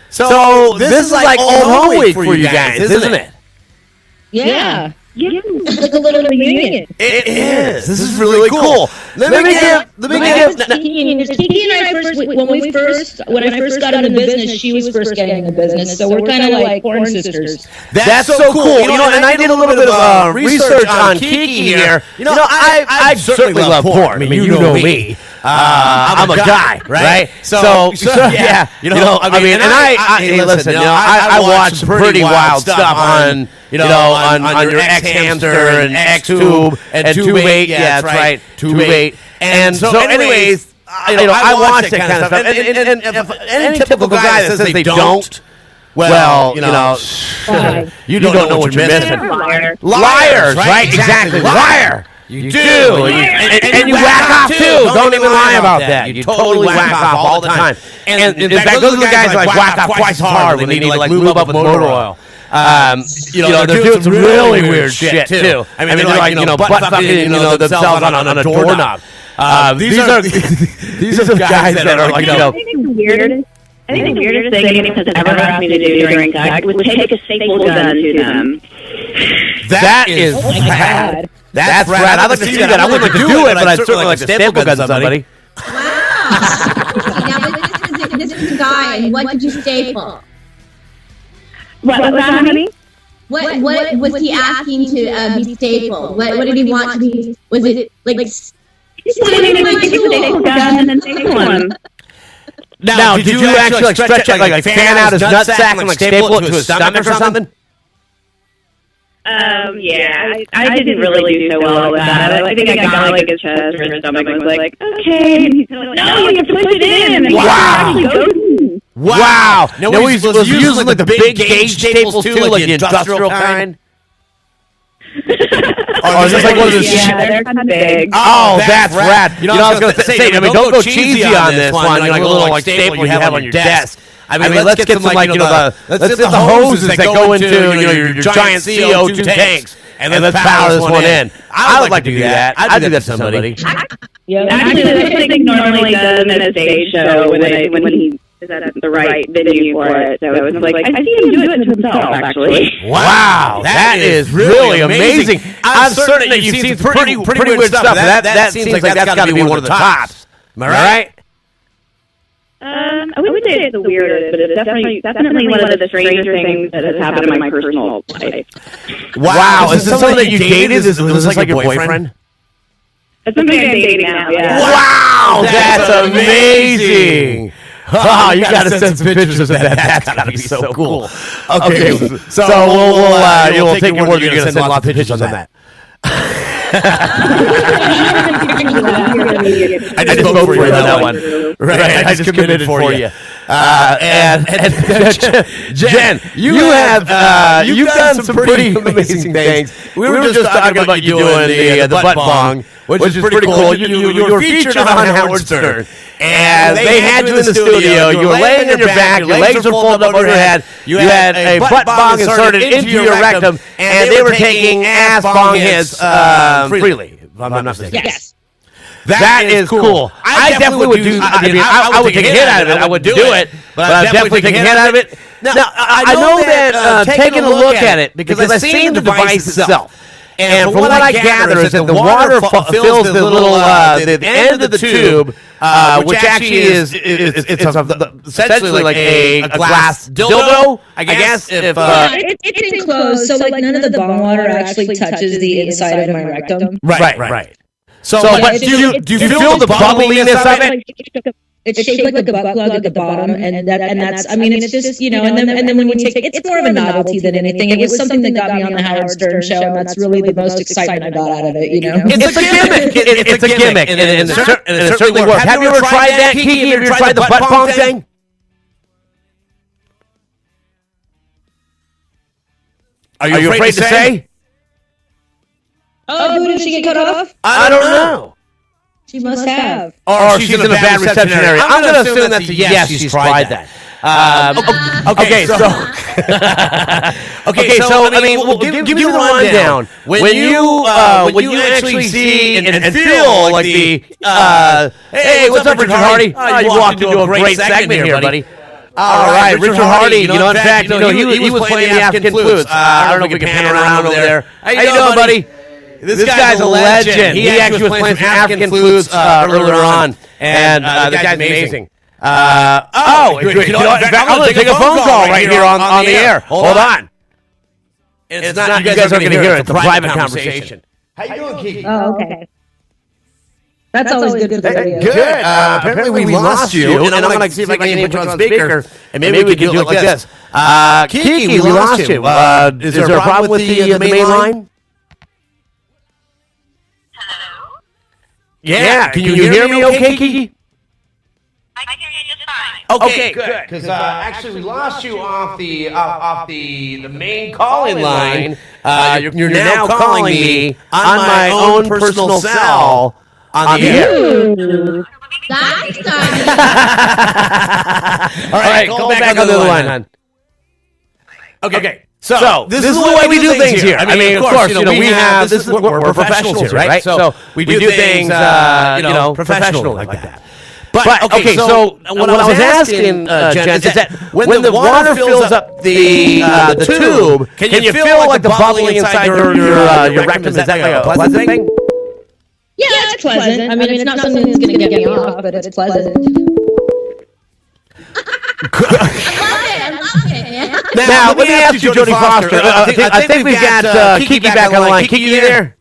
so this is like old home week for you guys, isn't it? Yeah. Yeah. It's like a little reunion. It is. This is really cool. Let me give. Kiki and I first, when I first got into business, she was first getting into business, so we're kind of like porn sisters. That's so cool. And I did a little bit of research on Kiki here. I certainly love porn. I mean, you know me. I'm a guy, right? So yeah. Listen, I watch some pretty wild stuff on your X-Hamster and X-Tube and Tube-8. Yeah, that's right, Tube-8. And so anyways, I watch that kind of stuff. And any typical guy that says they don't, well, you don't know what you're missing. Liars, right? Exactly, liar. You do. And you whack off, too. Don't even lie about that. You totally whack off all the time. And in fact, those are the guys that whack off twice as hard when they need to lube up with motor oil. They're doing some really weird shit, too. I mean, they're like, butt fucking, themselves on a doorknob. These are guys that are like, I think the weirdest thing anyone has ever asked me to do during sex was take a staple gun to them. That is rad. That's rad. I'd like to see that. I wouldn't like to do it, but I'd certainly like to staple gun somebody. Wow. Now, this was a guy, and what did you staple? What was that, honey? What was he asking to be stapled? What did he want to be? Was it like? Now, did you actually like stretch it, like fan out his nutsack and like staple it to his stomach or something? Yeah, I didn't really do so well with that. I think I got like his chest or his stomach and was like, okay. And he's like, no, you have to push it in. And Wow! No, was using like the big gauge staples too, like the industrial kind? Or is this like one of those? Yeah, they're kind of big. Oh, that's rad. You know, I was going to say, I mean, don't go cheesy on this one. Like a little like staple you have on your desk. I mean, let's get some like let's get the hoses that go into your giant CO2 tanks, and let's power this one in. I would like to do that. I'd do that to somebody. Yeah, actually, that's what I think normally does in a stage show when he is at the right venue for it. So it's like I see him do it to himself, actually. Wow, that is really amazing. I'm certain that you've seen pretty weird stuff. That seems like that's got to be one of the tops. Am I right? I wouldn't say it's the weirdest, but it's definitely one of the stranger things that has happened in my personal life. Wow, is this something that you dated? Was this like your boyfriend? It's something I'm dating now, yeah. Wow, that's amazing. Oh, you got to send some pictures of that. That's got to be so cool. Okay, so we'll take your word. You're going to send lots of pictures on that. I just voted for you on that one. Right, I just committed for you. And Jen, you've done some pretty amazing things. We were just talking about you doing the butt bong, which is pretty cool. You were featured on Howard Stern, and they had you in the studio. You were laying on your back, your legs were folded up over your head. You had a butt bong inserted into your rectum, and they were taking ass bong hits freely. If I'm not mistaken. Yes. That is cool. I definitely would do. I would take a hit out of it. I would do it, but I definitely take a hit out of it. Now, I know that taking a look at it because I've seen the device itself, and from what I gather is that the water fills the little the end of the tube, which actually is essentially like a glass dildo. I guess it's enclosed, so like none of the bong water actually touches the inside of my rectum. Right. So but do you feel the bubbliness of it? It's shaped like a butt plug at the bottom, and that's. I mean, it's just and then when you take it, it's more of a novelty than anything. It was something that got me on the Howard Stern show, and that's really the most excitement I got out of it. It's a gimmick. It's a gimmick, and it certainly works. Have you ever tried that, Kiki? Have you ever tried the butt bong thing? Are you afraid to say? Oh, did she get cut off? I don't know. She must have. Or she's in a bad reception area. I'm going to assume that's a yes. She's tried that. Okay, so I mean, give me the rundown. When you actually see and feel like the hey, what's up, Richard Hardy? You walked into a great segment here, buddy. All right, Richard Hardy. In fact, he was playing the African flutes. I don't know if we can pan around over there. How you doing, buddy? This guy's a legend. He actually was playing some African flutes earlier on, and the guy's amazing. I'm going to take a phone call right here on the air. Hold on. It's not. You guys aren't going to hear it. It's a private conversation. How you doing, Kiki? Oh, okay. That's always good for the radio. Good. Apparently we lost you, and I'm going to see if I can put you on speaker, and maybe we can do it like this. Kiki, we lost you. Is there a problem with the main line? Yeah, can you hear me okay, Kiki? I can hear you just fine. Okay, good. Because actually, we lost you off the main calling line. You're now calling me on my own personal cell on the air. That's exciting. All right, call back on the other line, hon. Okay. So this is the way we do things here. I mean, of course, we have we're professionals here, right? So we do things, professional like that. But okay, so what I was asking, Jen, is that when the water fills up the tube, can you feel like the bubbling inside your rectum? Is that like a pleasant thing? Yeah, it's pleasant. I mean, it's not something that's going to get me off, but it's pleasant. I love it, man. Now, let me ask you, Jodie Foster. I think we've got Kiki back on the line. Kiki, you there?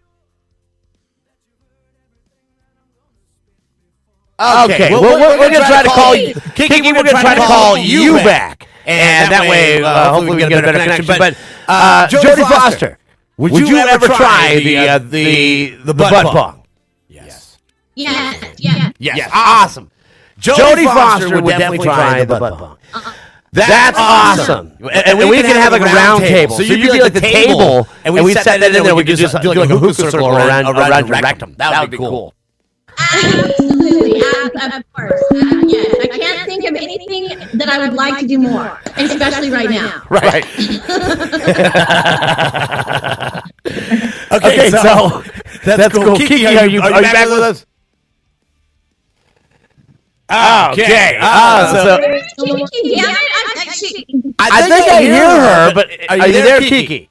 Okay, well, we're going to try to call you. Kiki, we're going to try to call you back. And that way, hopefully we can get a better connection. But Jodie Foster, would you ever try the butt bong? Yes. Yes. Awesome. Jodie Foster would definitely try the butt bong. That's awesome. And we can have like a round table. So you'd be like the table, and we'd set that in there. We could just do like a hoop circle around your rectum. That would be cool. Absolutely, of course. Yes, I can't think of anything that I would like to do more, especially right now. Right. Okay, so that's cool. Kiki, are you back with us? Okay. I think I hear her, but are you there, Kiki?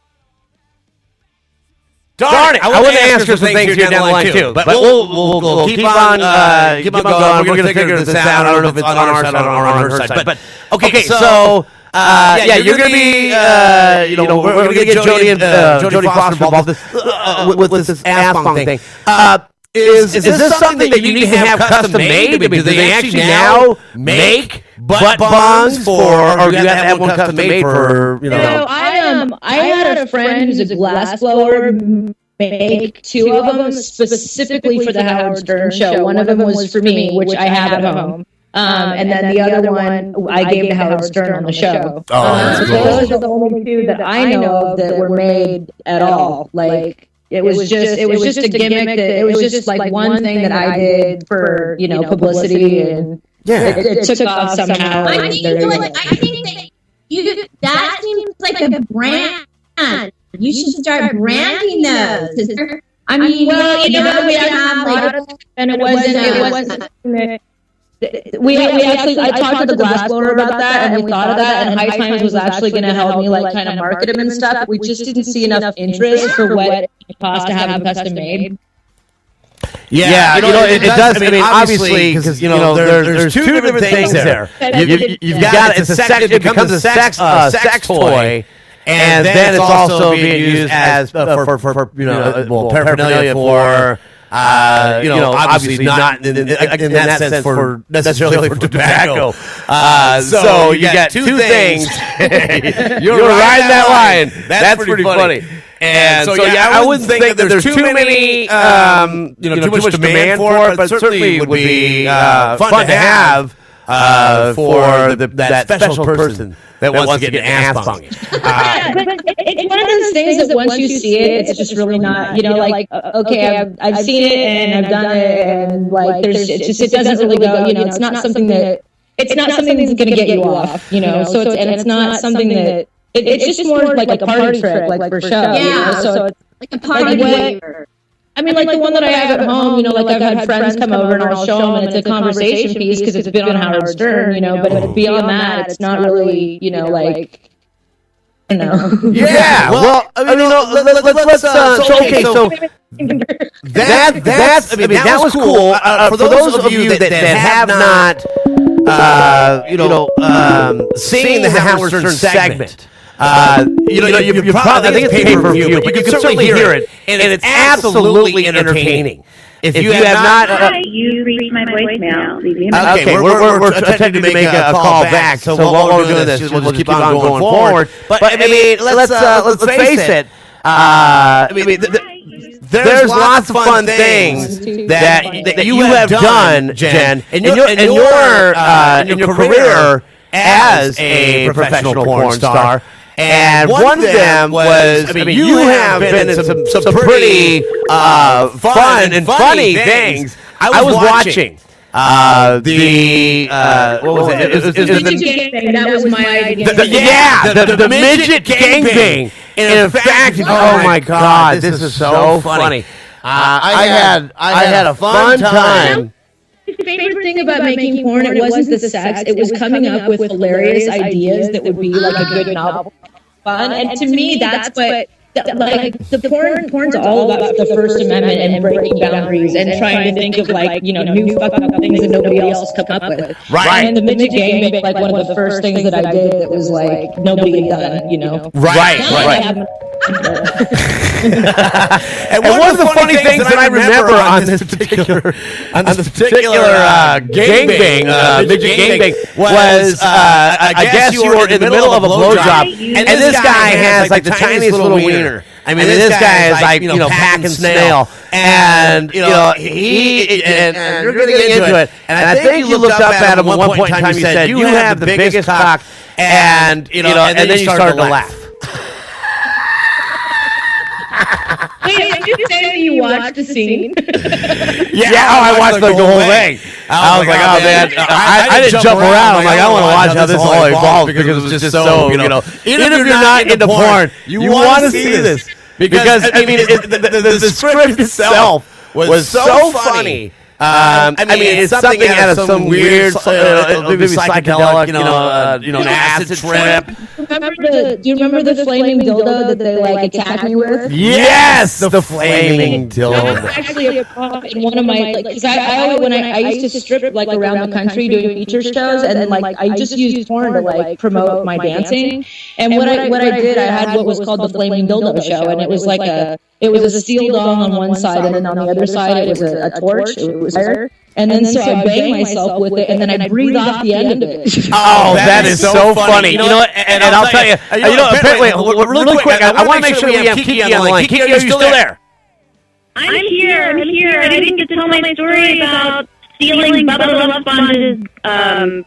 Darn it! I want to ask her some things here down the line too, but we'll keep on going. We're gonna figure this out. I don't know if it's on our side or on her side, but okay. So you're gonna be we're gonna get Jodie Foster involved with this ass bong thing. Is this something that you need to have custom made? I mean, do they actually now make butt bongs or do you have to have one custom made for, I had a friend who's a glass blower make two of them specifically for the Howard Stern show. One of them was for me, which I have at home. And then the other one I gave to Howard Stern on the show. So those are the only two that I know of that were made at all. Like, it was just a gimmick. It was just like one thing that I did for publicity, and it took off somehow. I think that seems like a brand. You should start branding those. I mean, we have and it wasn't. I talked to the glass blower about that, and we thought of that, and High Times was actually going to help me like kind of market them and stuff. We just didn't see enough interest for what it cost to have them custom made. Yeah, it does. I mean, obviously, because there's two different things there. You've got it becomes a sex toy, and then it's also being used as for paraphernalia for. Obviously not in that sense for necessarily for tobacco. So you got two things. You're riding that line. That's pretty funny. And so I wouldn't think that there's too many, too much demand for it, but certainly would be fun to have for that special person that wants to get an ass bonged. But it's one of those things that once you see it, it's just really not, okay, I've seen it and I've done it, and like it doesn't really go, it's not something that's going to get you off, so it's not something that, it's just more like a party trick, like for show, so it's like a party waiver. I mean, like the one that I have at home, I've had friends come over and I'll show them, and it's a conversation piece because it's been on Howard Stern, but beyond that, it's not really, like, Yeah, well, let's so that was cool. For those of you that have not, seen the Howard Stern segment. You probably, I think it's paid per view, but you can certainly hear it, and it's absolutely entertaining. If you have not, Hi, you reached my voicemail. okay, we're attempting to make a call back. So while we're doing this, we'll just keep on going forward. But I mean, let's face it. I mean, there's lots of fun things that you have done, Jen, in your career as a professional porn star. And one of them was, you have been in some pretty fun and funny things. I was watching what was it? It was the midget gangbang. That was my idea. The midget gangbang. And in fact, oh my God, this is so funny. I had a fun time. My favorite thing about making porn, it wasn't the sex, it was coming up with hilarious ideas that would be like a good novel. Fun. And to me, that's the porn's all about the First Amendment and breaking boundaries and trying to think of new fucked up things that nobody else come up with. Right. And the midget game made one of the first things that I did that was nobody had done. Right. And one of the funny things that I remember on this particular gangbang, midget gangbang, was I guess you were in the middle of a blowjob, and this guy has the tiniest little wiener. I mean, this guy is packing snail, and you're getting into it. And I think you looked up at him at one point in time. You said, "You have the biggest cock," and then you started to laugh. Wait, did you say that you watched the scene? I watched the whole thing. I was like, oh man, I didn't jump around. I'm like, I want to watch how this all evolves because it was just so, even if you're not into porn, you want to see this. Because, I mean, the script itself was so funny. It's something out of some weird, maybe psychedelic, acid trip. Do you remember the flaming dildo that they attacked me with? Yes, the flaming dildo. That was actually a prop in one of my because I used to strip around the country doing feature shows, and I just used porn to promote my dancing. And what I did, I had what was called the flaming dildo show, and it was it was a steel dong on one side, and then on the other side it was a torch. It was fire. And then so I bang myself with it, and then I breathe off the end of it. Oh, that is so funny. You know what? And I'll tell you, wait, really quick, I want to make sure we have Kiki on the line. Kiki, are you still there? I'm here. I didn't get to tell my story about stealing Bubba the Love Sponge's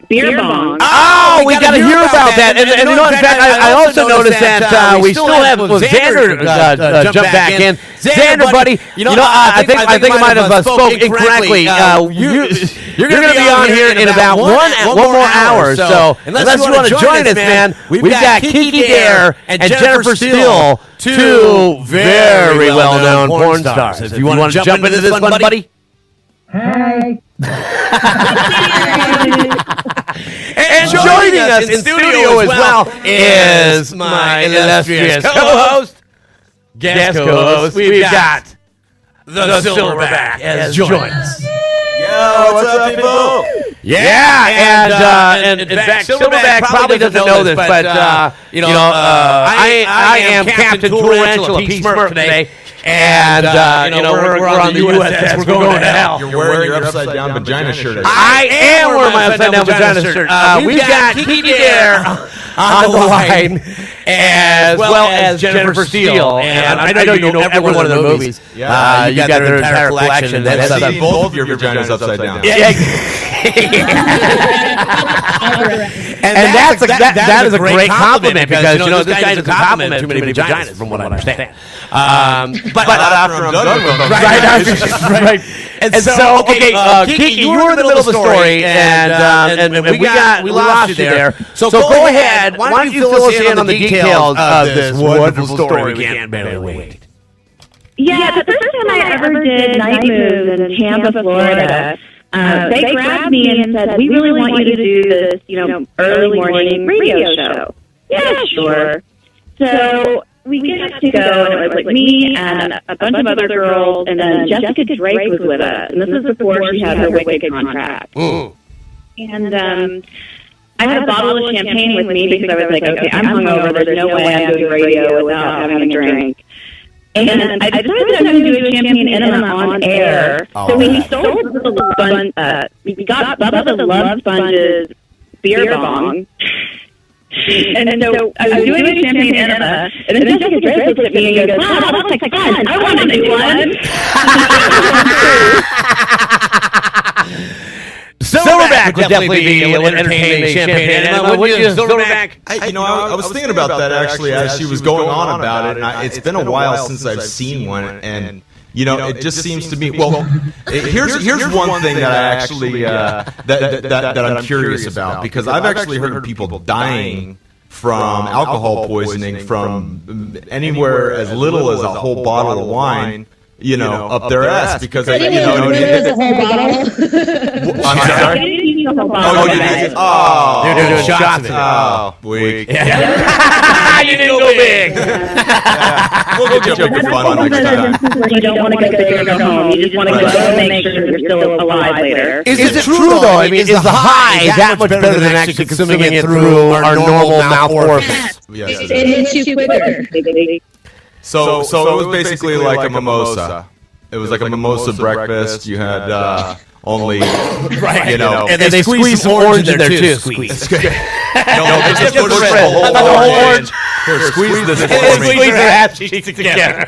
beer bong. Oh, we got to hear about that. And in fact, I also noticed that we still have Xander jump back in. Xander, buddy, I think I might have spoke incorrectly. You're going to be on here in about one more hour. So unless you want to join us, man, we've got Kiki Dare and Jennifer Steele, two very well-known porn stars. If you want to jump into this one, buddy. Hi. And joining us in studio as well is my illustrious co-host, guest co-host. We've got the Silverback as joins us. Yo, what's up, people? Yeah, and in fact, Silverback probably doesn't know this, but I am Captain Toolrantula, Pete Smurf today. And, we're on the USS. We're going to hell. You're wearing your upside-down vagina shirt. I am wearing my upside-down vagina shirt. We've got Kiki Dare on the line, as well as Jennifer Steele. And I know you know every one of their movies. Yeah, you got their entire collection. I've seen both of your vaginas upside down. And that is a great compliment because this guy doesn't compliment too many vaginas, from what I understand. But after I'm done with them. Right. And so, Kiki, you were in the middle of the story, and we lost you there. So go ahead. Why don't you fill us in on the details of this wonderful story? We can't barely wait. Yeah, the first time I ever did night moves in Tampa, Florida, they grabbed me and said, "We really want you to do this, early morning radio show." Yeah, sure. So we got to go, and it was me and a bunch of other girls, and then Jessica Drake was with us, and this is before she had her Wicked contract. Ooh. And I had a bottle of champagne with me because I was like, okay, I'm hungover. There's no way I'm doing radio without having a drink. And I decided I was going to do a champagne enema on air. So we stole we got Bubba the Love Sponge's beer bong. And so I was doing a champagne enema, and then Jessica Drake looks at me and goes, "Wow, that looks like fun. I want to do one." Silverback would definitely be an entertaining champagne enema, wouldn't you, Silverback? I was thinking about that actually as she was going on about it, and it's been a while since I've seen one, and it just seems to me. Well, here's one thing that I actually that I'm curious about, because I've actually heard of people dying from alcohol poisoning from anywhere as little as a whole bottle of wine. Up their ass because a whole bottle. I'm sorry. use the whole Oh, bottle. you guys. did. Oh, They're doing shots of it. Oh, weak. You didn't go big. We'll get you a good fun one next time. You don't want to go big or go home. You just want to go and make sure you're still alive later. Is it true though? I mean, is the high that much better than actually consuming it through our normal mouth orifice? Yes. It hits you quicker. So it was basically like a mimosa. It was like a mimosa breakfast. You had only, you know, And they squeeze some orange in there too. Squeeze. no, they just put the the whole whole orange. orange. Here, squeeze this And for me. squeeze their half cheeks together.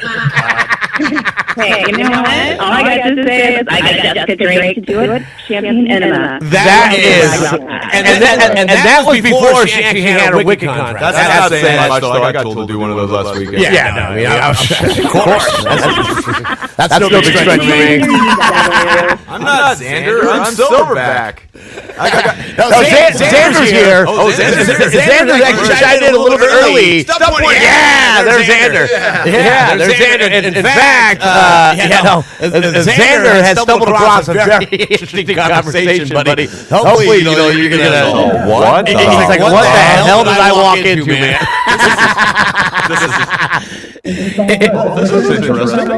Hey, you know what? All I got to say is I got Jessica Drake to do it. Champagne enema. That is, and that was before she actually had her Wiccan contract. That's not saying much, though. I got told to do one of those last weekend. Yeah, no, I mean, of course. That's no big stretch for me. I'm not Xander. I'm Silverback. Xander's here. Xander actually chimed in a little bit early. Stop pointing. Yeah, there's Xander. Yeah, there's Xander. In fact, Xander has stumbled across a very interesting conversation, buddy. Hopefully, you know, you're going to... What? He's like, what the hell did I walk into, man? This is interesting.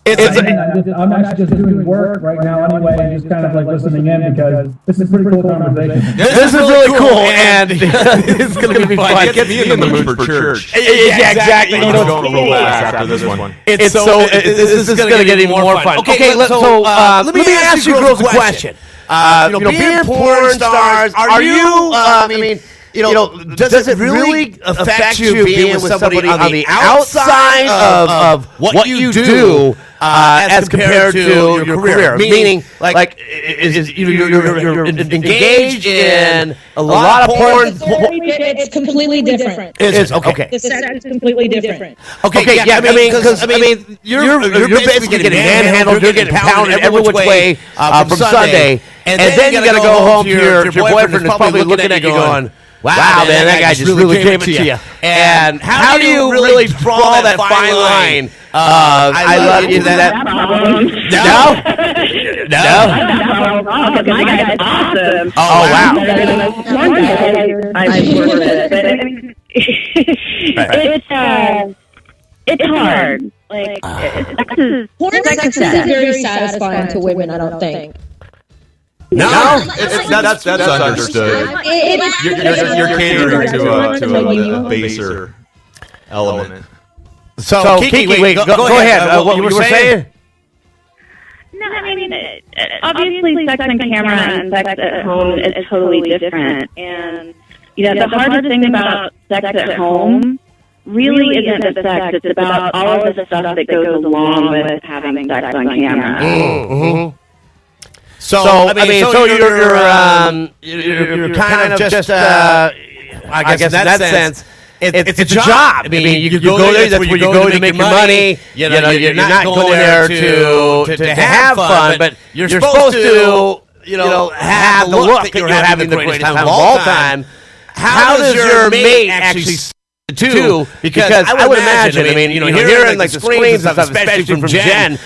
I'm actually just doing work right now anyway, and just kind of like listening in because this is a pretty cool conversation. This is really cool, and it's going to be fun. Get me in the mood for church. Yeah, exactly. I'm going a little lax after this one. This is going to get even more fun. Okay, let me ask you girls a question. Being porn stars, are you, does it really affect you being with somebody on the outside of what you do as compared to your career? Meaning, you're engaged in a lot of porn. It's completely different. It's okay. The sex is completely different. Okay, yeah, I mean, you're basically getting manhandled, you're getting pounded every which way from Sunday, and then you got to go home to your boyfriend who's probably looking at you going, wow, man, that guy just really came to you. And how do you really draw that fine line? I love you. No? My guy's awesome. Oh, wow. One guy I've worked with, but it's hard. Like, Porn sex is very satisfying to women, I don't think. No, that's understood. You're catering to a baser element. So Kiki, wait, go ahead. What you were saying? No, I mean, obviously sex on camera and sex at home is totally different. And, the hardest thing about sex at home really isn't the sex. It's about all of the stuff that goes along with having sex on camera. Mm-hmm. So you're kind of just I guess in that sense, it's a job. I mean, you go there. That's where you go to make your money. You're not going there to have fun, but you're supposed to have the look that you're having the greatest time of all time. How does your mate actually? Too, because I would imagine. I mean, hearing like the screams and stuff, especially from Jen.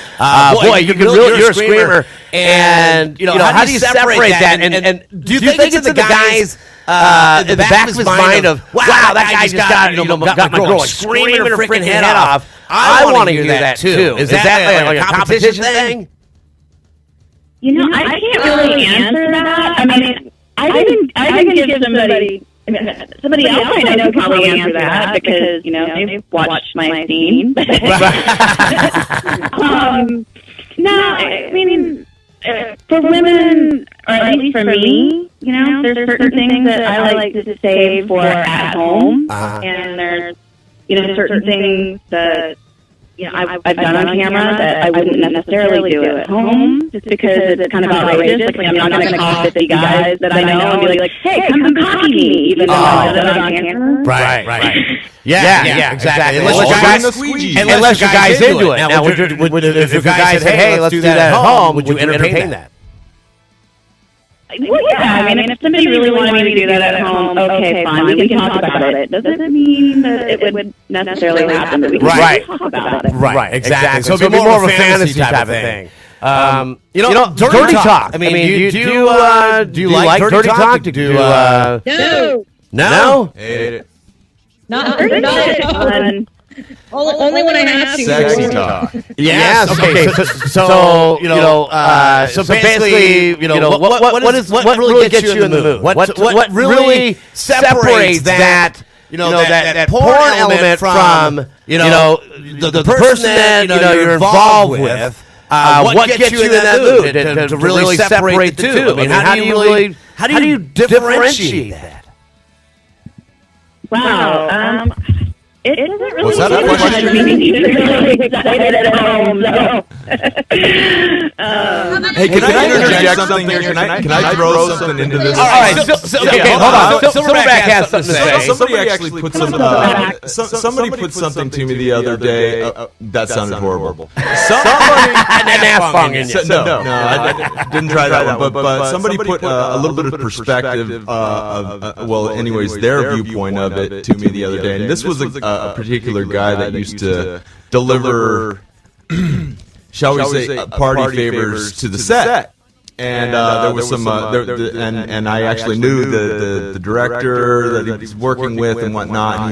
Boy, you're a screamer, and how do you separate that? And do you think it's in the guy's in the back of his mind of, wow, that guy just got my girl screaming her freaking head off? I want to hear that too. Is that like a competition thing? I can't really answer that. I mean, I can give somebody. Somebody else I know probably answer that because, they've watched my scene. No, I mean, for women, or at least for me, there's certain things that I like to say for at home. And there's, certain things that, I've done on camera that I wouldn't necessarily do at home just because it's kind of outrageous. Like, I'm not going to call 50 guys that I know and be like, hey, come cocky me, even though I did it on camera. Right. Yeah, exactly. Unless your guy's into it. Now, if your guy said, hey, let's do that at home, would you entertain that? Well, yeah. I mean, if somebody really wanted me to do that at home, okay, fine, we can talk about it. Doesn't mean that it would necessarily happen, but we can talk about it. Right, exactly. So it'd be more of a fantasy type of thing. Dirty talk. I mean, do you like dirty talk? No. Hate it. Not fun. Only when I have to. Sexy talk. Yes. Okay. So basically, what really gets you in the mood? What really separates that porn element from the person that you're involved with? What gets you in that mood to really separate the two? I mean, how do you differentiate that? Wow. It doesn't really Was that a question? really excited at home. Hey, can I interject something here? Can I throw something into this? All right. Hold on. Silverback has something to say. Somebody actually put somebody put something to me the other day. That sounded horrible. Somebody No, I didn't try that one. But somebody put a little bit of perspective of their viewpoint of it to me the other day, and this was a particular guy that used to deliver, shall we say, party favors to the set. And there was some, and I actually knew the director that he was working with and whatnot. And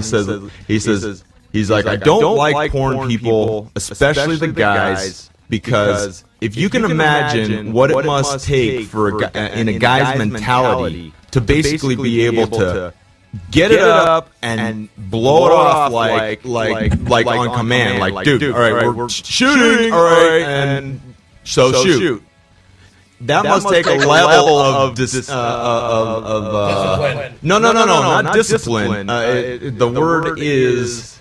he says, he's like, I don't like porn people, especially the guys, because if you can imagine what it must take for in a guy's mentality to basically be able to get it up and blow it off like on command, like, dude, all right, we're shooting, all right, and so shoot. That must take a level of discipline. No, not discipline. The word is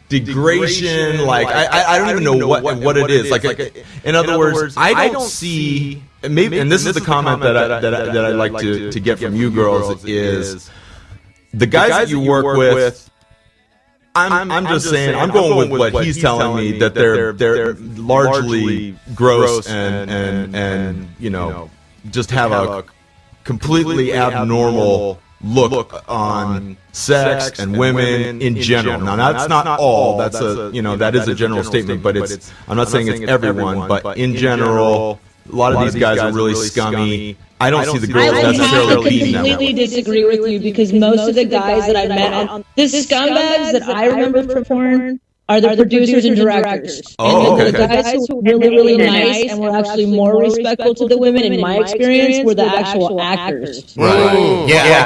degradation. Like I don't even know what it is. Like in other words, I don't see. Maybe, and this is the comment that I like to get from you girls is the guys that you work with. I'm just saying, I'm going with what he's telling me, that they're largely gross and just have a completely abnormal look on sex and women in general. Now that's not all. That's that is a general statement, but I'm not saying it's everyone, but in general. A lot of these guys are really scummy. I don't see the girls necessarily beating them. I completely disagree with you, because most of the guys that I met, the scumbags that I remember from porn are the producers and directors. Oh, okay. The guys who were really, really nice and were actually more respectful to the women, in my experience, were the actual actors. Right. Yeah.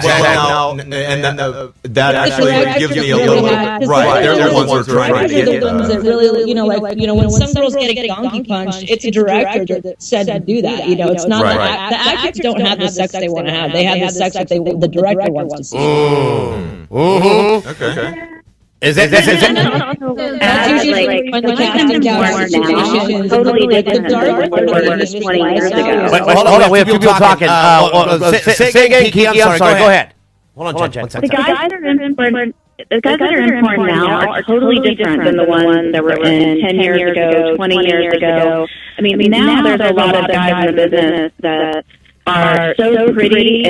That actually gives me a little bit. Right. They're the ones who are trying to get the ones that really, when some girls get a donkey punched, it's a director that said to do that. It's not the actors don't have the sex they want to have. They have the sex that the director wants to see. Okay. Is it? That's usually when the casting couch situations totally different than what it was 20 years ago. Hold on, we have people talking. Say again, Kiki. I'm sorry. Go ahead. Hold on, Jen. The guys that are in porn now are totally different than the ones that were in 10 years ago, 20 years ago. I mean, now there's a lot of guys in the business that are so pretty,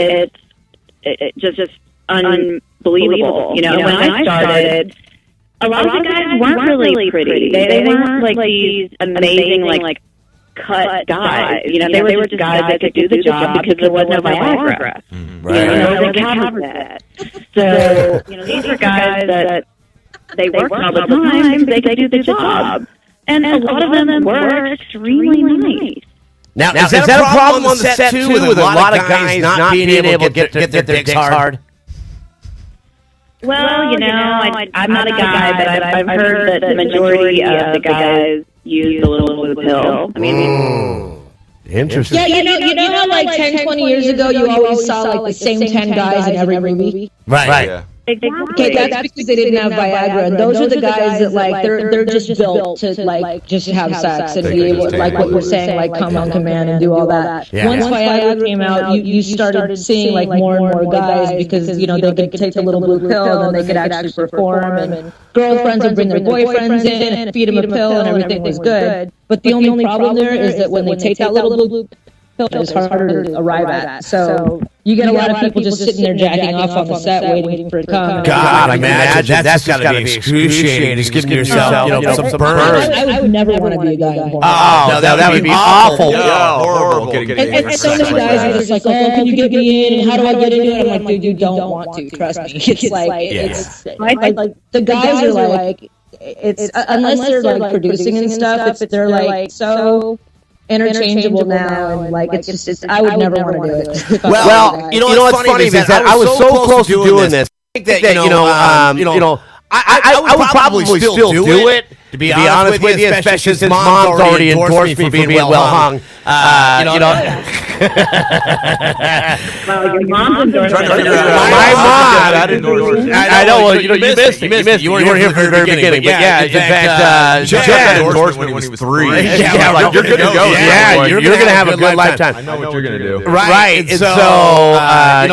it's just unbelievable. When I started, a lot of the guys weren't really pretty. They weren't like these amazing like cut guys. They were just guys that could do the job because there was no Viagra. Right. No cabinet. So these are guys that they worked all the time. They could do the job, and a lot of them were extremely nice. Now is that a problem on the set too, with a lot of guys not being able to get their dicks hard? Well, I'm not a guy, but I've heard that the majority of the guys use the little blue pill. I mean, interesting. Yeah, you know how like 10, 20 years ago you always saw like the same 10 guys in every movie? Right. Yeah. Okay, that's because they didn't have Viagra, and those are the guys that like they're just built to like just have sex and be able, like what we're saying, like come on command and do all that. Yeah. Once Viagra came out, you started seeing like more and more guys because they could take the little blue pill and they could actually perform, and girlfriends would bring their boyfriends in and feed them a pill and everything was good. But the only problem there is that when they take that little blue pill, it's harder to arrive at. So You get a lot of people just sitting there jacking off on the set, waiting for it to come. God, imagine that's got to be excruciating. Just giving yourself, some burns. I would never want to be a guy in porn. Oh, no, that would be awful. Yeah, horrible. And so many guys are just like, oh, can you get me in? And how do I get into it? I'm like, dude, you don't want to. Trust me. It's like the guys are like, it's unless they're like producing and stuff. They're like so interchangeable now, and like it's just I would never want to do it. Well, you know what's funny is that I was so close to doing this. I think that I would probably still do it. To be honest with you, especially since Mom's already endorsed me for being well hung. Well, your mom's endorsed My mom. I know. Well, you missed it. You weren't here for the very beginning. But yeah, in fact, Jen endorsed when he was 3. Yeah, like you're good to go. Yeah, you're going to have a good lifetime. I know what you're going to do. Right. And so, I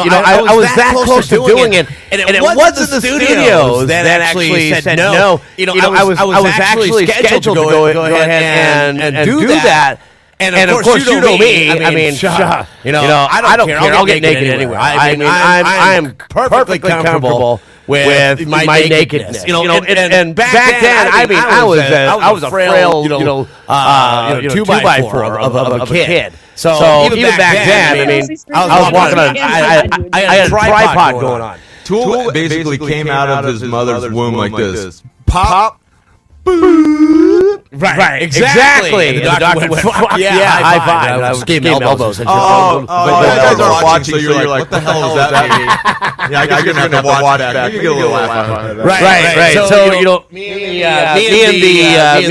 was that close to doing it. And it wasn't the studios that actually said no. I was actually scheduled to go ahead and do that. And of course, you know me. I mean, I don't care. I'll get naked anywhere. I mean, I am perfectly comfortable with my nakedness. And back then, I mean, I was a frail, 2x4 of a kid. So even back then, I mean, I was walking on. I had a tripod going on. Tool basically came out of his mother's womb like this. Pop. Right, exactly. And the doctor went, fuck yeah, high five. I was giving elbows. You guys aren't watching, so you're like, what the hell does that mean? Yeah, I guess you're going to have to watch that. You get a little laugh out of that. Right. So, me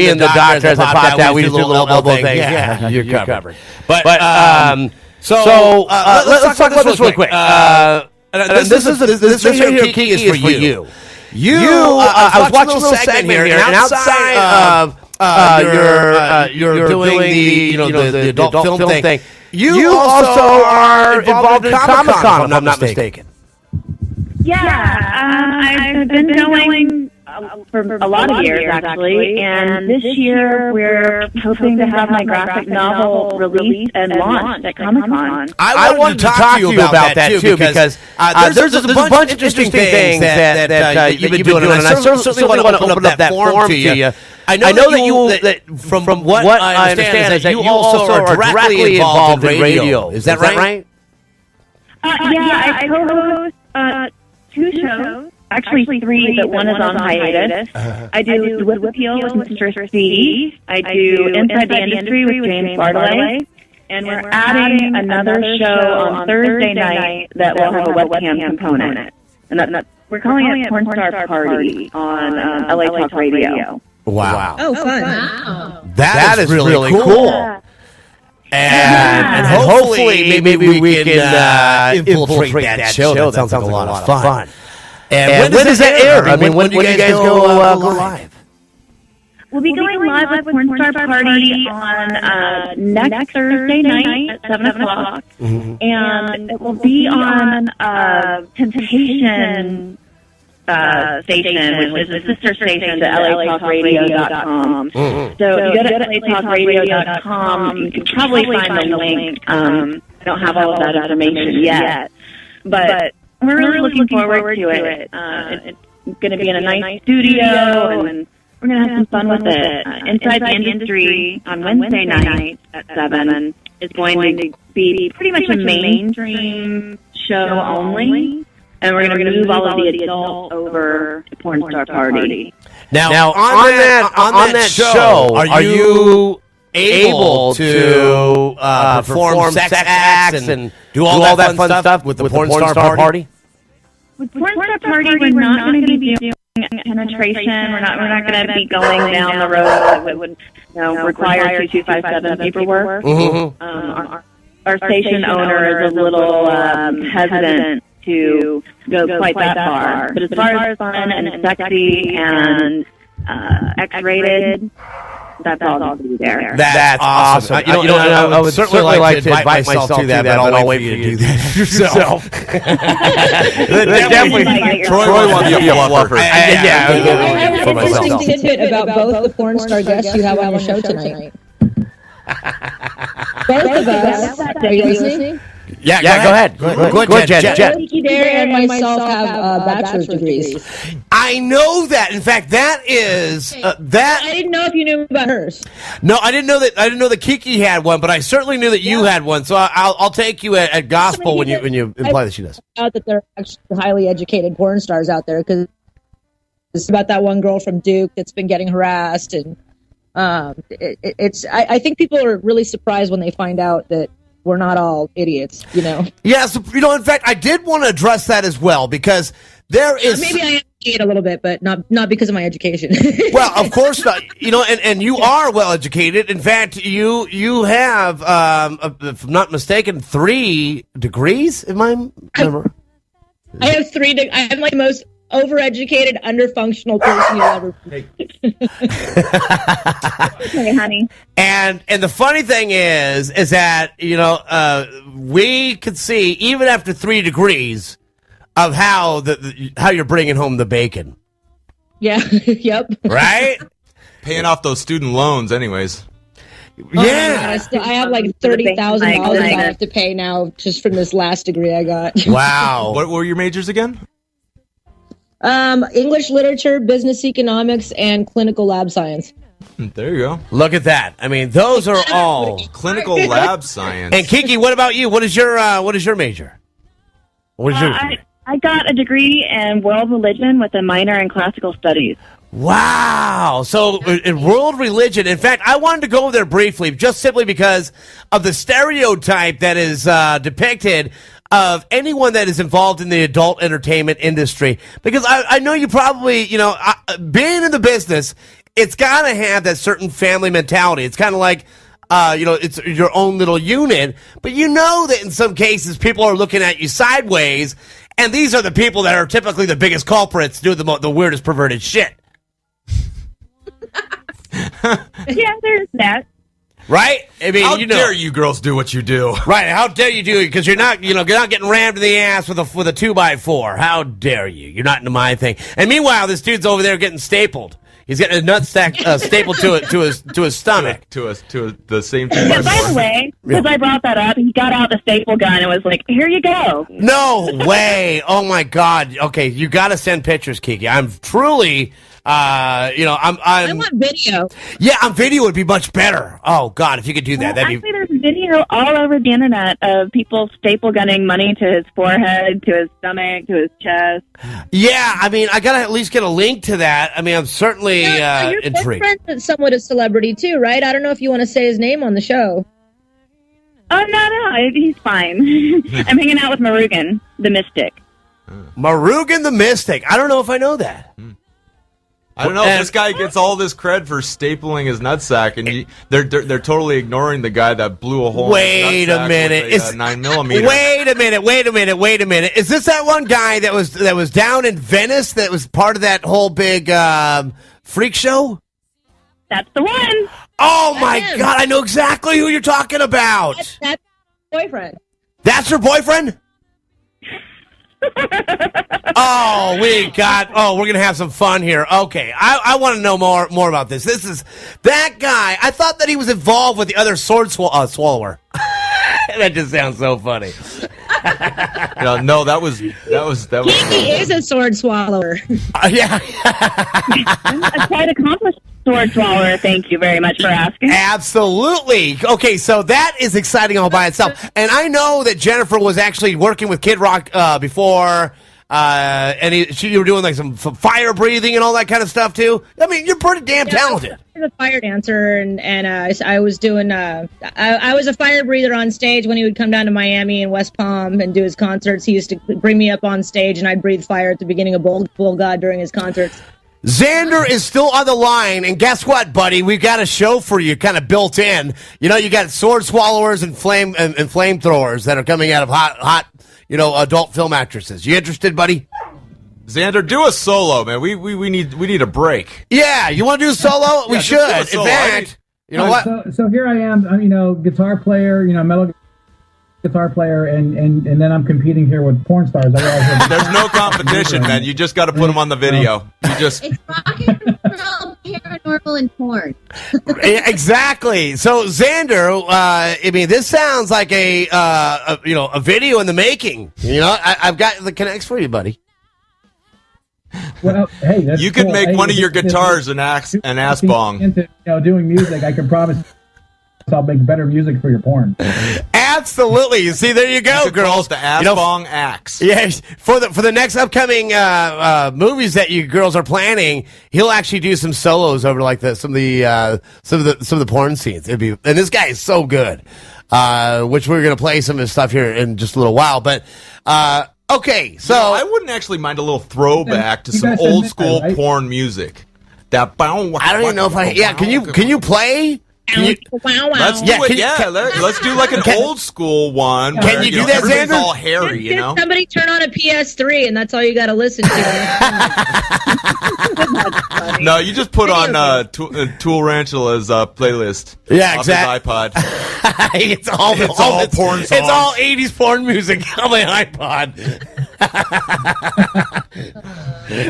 and the doctor, as I popped out, we just did a little elbow thing. Yeah, you're covered. But, so, let's talk about this real quick. This right here, key is for you. I was watching a little segment here, and outside of you're doing the adult film thing. You also are involved in Comic-Con, if I'm not mistaken. Yeah, I've been going for a lot of years, actually, and this year we're hoping to have my graphic novel released and launched at Comic-Con. I wanted to talk to you about that, too, because there's a bunch of interesting things that you've been doing, and I certainly want to open up that forum to you. I know that from what I understand is that you also are directly involved in radio. Is that right? Yeah, I co-host 2 shows. Actually 3, but one is on hiatus. I do The Whip Appeal with Mr. C. I do Inside the Industry with James Bartley. And we're adding another show on Thursday night that will have a webcam component. And we're calling it Porn Star Party on LA Talk Radio. Wow. Oh, fun. Wow. That is really cool. Yeah. And hopefully maybe we can infiltrate that show. That sounds like a lot of fun. And when does that air? I mean, when do you guys go live? We'll be going live with Porn Star Party on next Thursday night at 7 o'clock. Mm-hmm. And it will be on Temptation station, which is a sister station to LATalkRadio.com. Mm-hmm. So if you go to LATalkRadio.com, you can probably find the link. I don't have all of that information yet. But we're really looking forward to it. It's going to be in a nice studio, and we're going to have some fun with it. Inside the Industry on Wednesday night at 7 is going to be pretty much a mainstream show only. And we're going to move all of the adult over to Porn Star Party. Now on that show, are you able to perform sex acts and do all that fun stuff with the Porn Star Party? With Porn Star Party, we're not going to be doing penetration. We're not going to be going down the road that would require 2257 paperwork. Mm-hmm. Our station owner is a little hesitant to go quite that far. But as far as fun and sexy and X-rated, that's all going to be there. That's awesome. I would certainly like to invite myself to that, but I'll wait for you to do that yourself. Definitely. Troy wants to be a fluffer. I have an interesting tidbit about both the porn star guests you have on the show tonight. Both of us. Are you listening? Yeah, go ahead. Go ahead, Jen. Kiki Dare and myself have bachelor's degrees. I know that. In fact, that is that. I didn't know if you knew about hers. No, I didn't know that. I didn't know that Kiki had one, but I certainly knew that you had one. So I'll take you at gospel when you imply that she does. Out that there are actually highly educated porn stars out there, because it's about that one girl from Duke that's been getting harassed, and I think people are really surprised when they find out that we're not all idiots, you know. Yeah, so, in fact, I did want to address that as well, because there is maybe I am educated a little bit, but not because of my education. Well, of course not. And you are well educated. In fact, you have, if I'm not mistaken, 3 degrees. Am I remember? I have 3. I'm like the most overeducated, underfunctional person you'll ever meet. Hey, honey. And the funny thing is that we could see even after 3 degrees of how you're bringing home the bacon. Yeah. Yep. Right. Paying off those student loans, anyways. Yeah. I have like $30,000 I have to pay now just from this last degree I got. Wow. What were your majors again? English literature, business economics, and clinical lab science. There you go. Look at that. I mean, those are all clinical lab science. And Kiki, what about you? What is your major? What is your degree? I got a degree in world religion with a minor in classical studies. Wow. So in world religion, in fact, I wanted to go there briefly, just simply because of the stereotype that is depicted of anyone that is involved in the adult entertainment industry. Because I know you probably, being in the business, it's got to have that certain family mentality. It's kind of like, it's your own little unit. But you know that in some cases, people are looking at you sideways, and these are the people that are typically the biggest culprits, do the weirdest perverted shit. Yeah, there's that. Right? I mean, how dare you girls do what you do? Right? How dare you do it? Because you're not getting rammed in the ass with a 2x4. How dare you? You're not into my thing. And meanwhile, this dude's over there getting stapled. He's getting a nutsack stapled to his stomach. To the same. Yeah, by the way, because I brought that up, he got out the staple gun and was like, "Here you go." No way! Oh my God! Okay, you got to send pictures, Kiki. I'm truly. I want video. Yeah, on video would be much better. Oh God, if you could do that, Actually, there's video all over the internet of people staple gunning money to his forehead, to his stomach, to his chest. Yeah, I mean, I gotta at least get a link to that. I mean, I'm certainly your intrigued. boyfriend's somewhat a celebrity too, right? I don't know if you want to say his name on the show. Oh no, he's fine. I'm hanging out with Marugan, the Mystic. Marugan the Mystic. I don't know if I know that. I don't know. This guy gets all this cred for stapling his nutsack, and they're totally ignoring the guy that blew a hole. Wait in his a nutsack minute. with a 9mm. Wait a minute. Is this that one guy that was down in Venice that was part of that whole big freak show? That's the one. Oh my God! I know exactly who you're talking about. That's boyfriend. That's her boyfriend. We're gonna have some fun here. Okay, I want to know more about this. This is that guy. I thought that he was involved with the other sword swallower. That just sounds so funny. No, that was. He is a sword swallower. Yeah, a quite accomplished sword swallower. Thank you very much for asking. Absolutely. Okay, so that is exciting all by itself. And I know that Jennifer was actually working with Kid Rock before, and you were doing like some fire breathing and all that kind of stuff too. I mean, you're pretty damn talented. I was a fire dancer, and I was doing. I was a fire breather on stage when he would come down to Miami and West Palm and do his concerts. He used to bring me up on stage, and I'd breathe fire at the beginning of Bull God during his concerts. Xander is still on the line, and guess what, buddy? We've got a show for you, kind of built in. You got sword swallowers and flamethrowers that are coming out of hot, adult film actresses. You interested, buddy? Xander, do a solo, man. We need a break. Yeah, you want to do a solo? We should. In fact, you know what? So here I am. Guitar player. Metal guitar player, and then I'm competing here with porn stars. There's no competition, man. You just got to put them on the video. You just It's rock and roll paranormal in porn. Exactly. So Xander, I mean, this sounds like a video in the making. I've got the connects for you, buddy. Well, hey, that's You could cool. make Hey, one of your if- guitars an ass bong. Into doing music, I can promise I'll make better music for your porn. Absolutely. You see, there you go, girls. The ass bong axe. Yes, for the next upcoming movies that you girls are planning, he'll actually do some solos over like some of the porn scenes. And this guy is so good, which we're gonna play some of his stuff here in just a little while. But okay, so I wouldn't actually mind a little throwback to You some guys old admit school that, right? porn music. That I don't even know if can you play? Let's do Yeah, it. Let's do like an old school one. Can where, you do that, everything's Xander? all hairy, you know. Somebody turn on a PS3, and that's all you got to listen to. No, you just put on Toolrantula's playlist. Yeah, off exactly. His iPod. it's all porn It's songs. all 80s porn music on my iPod.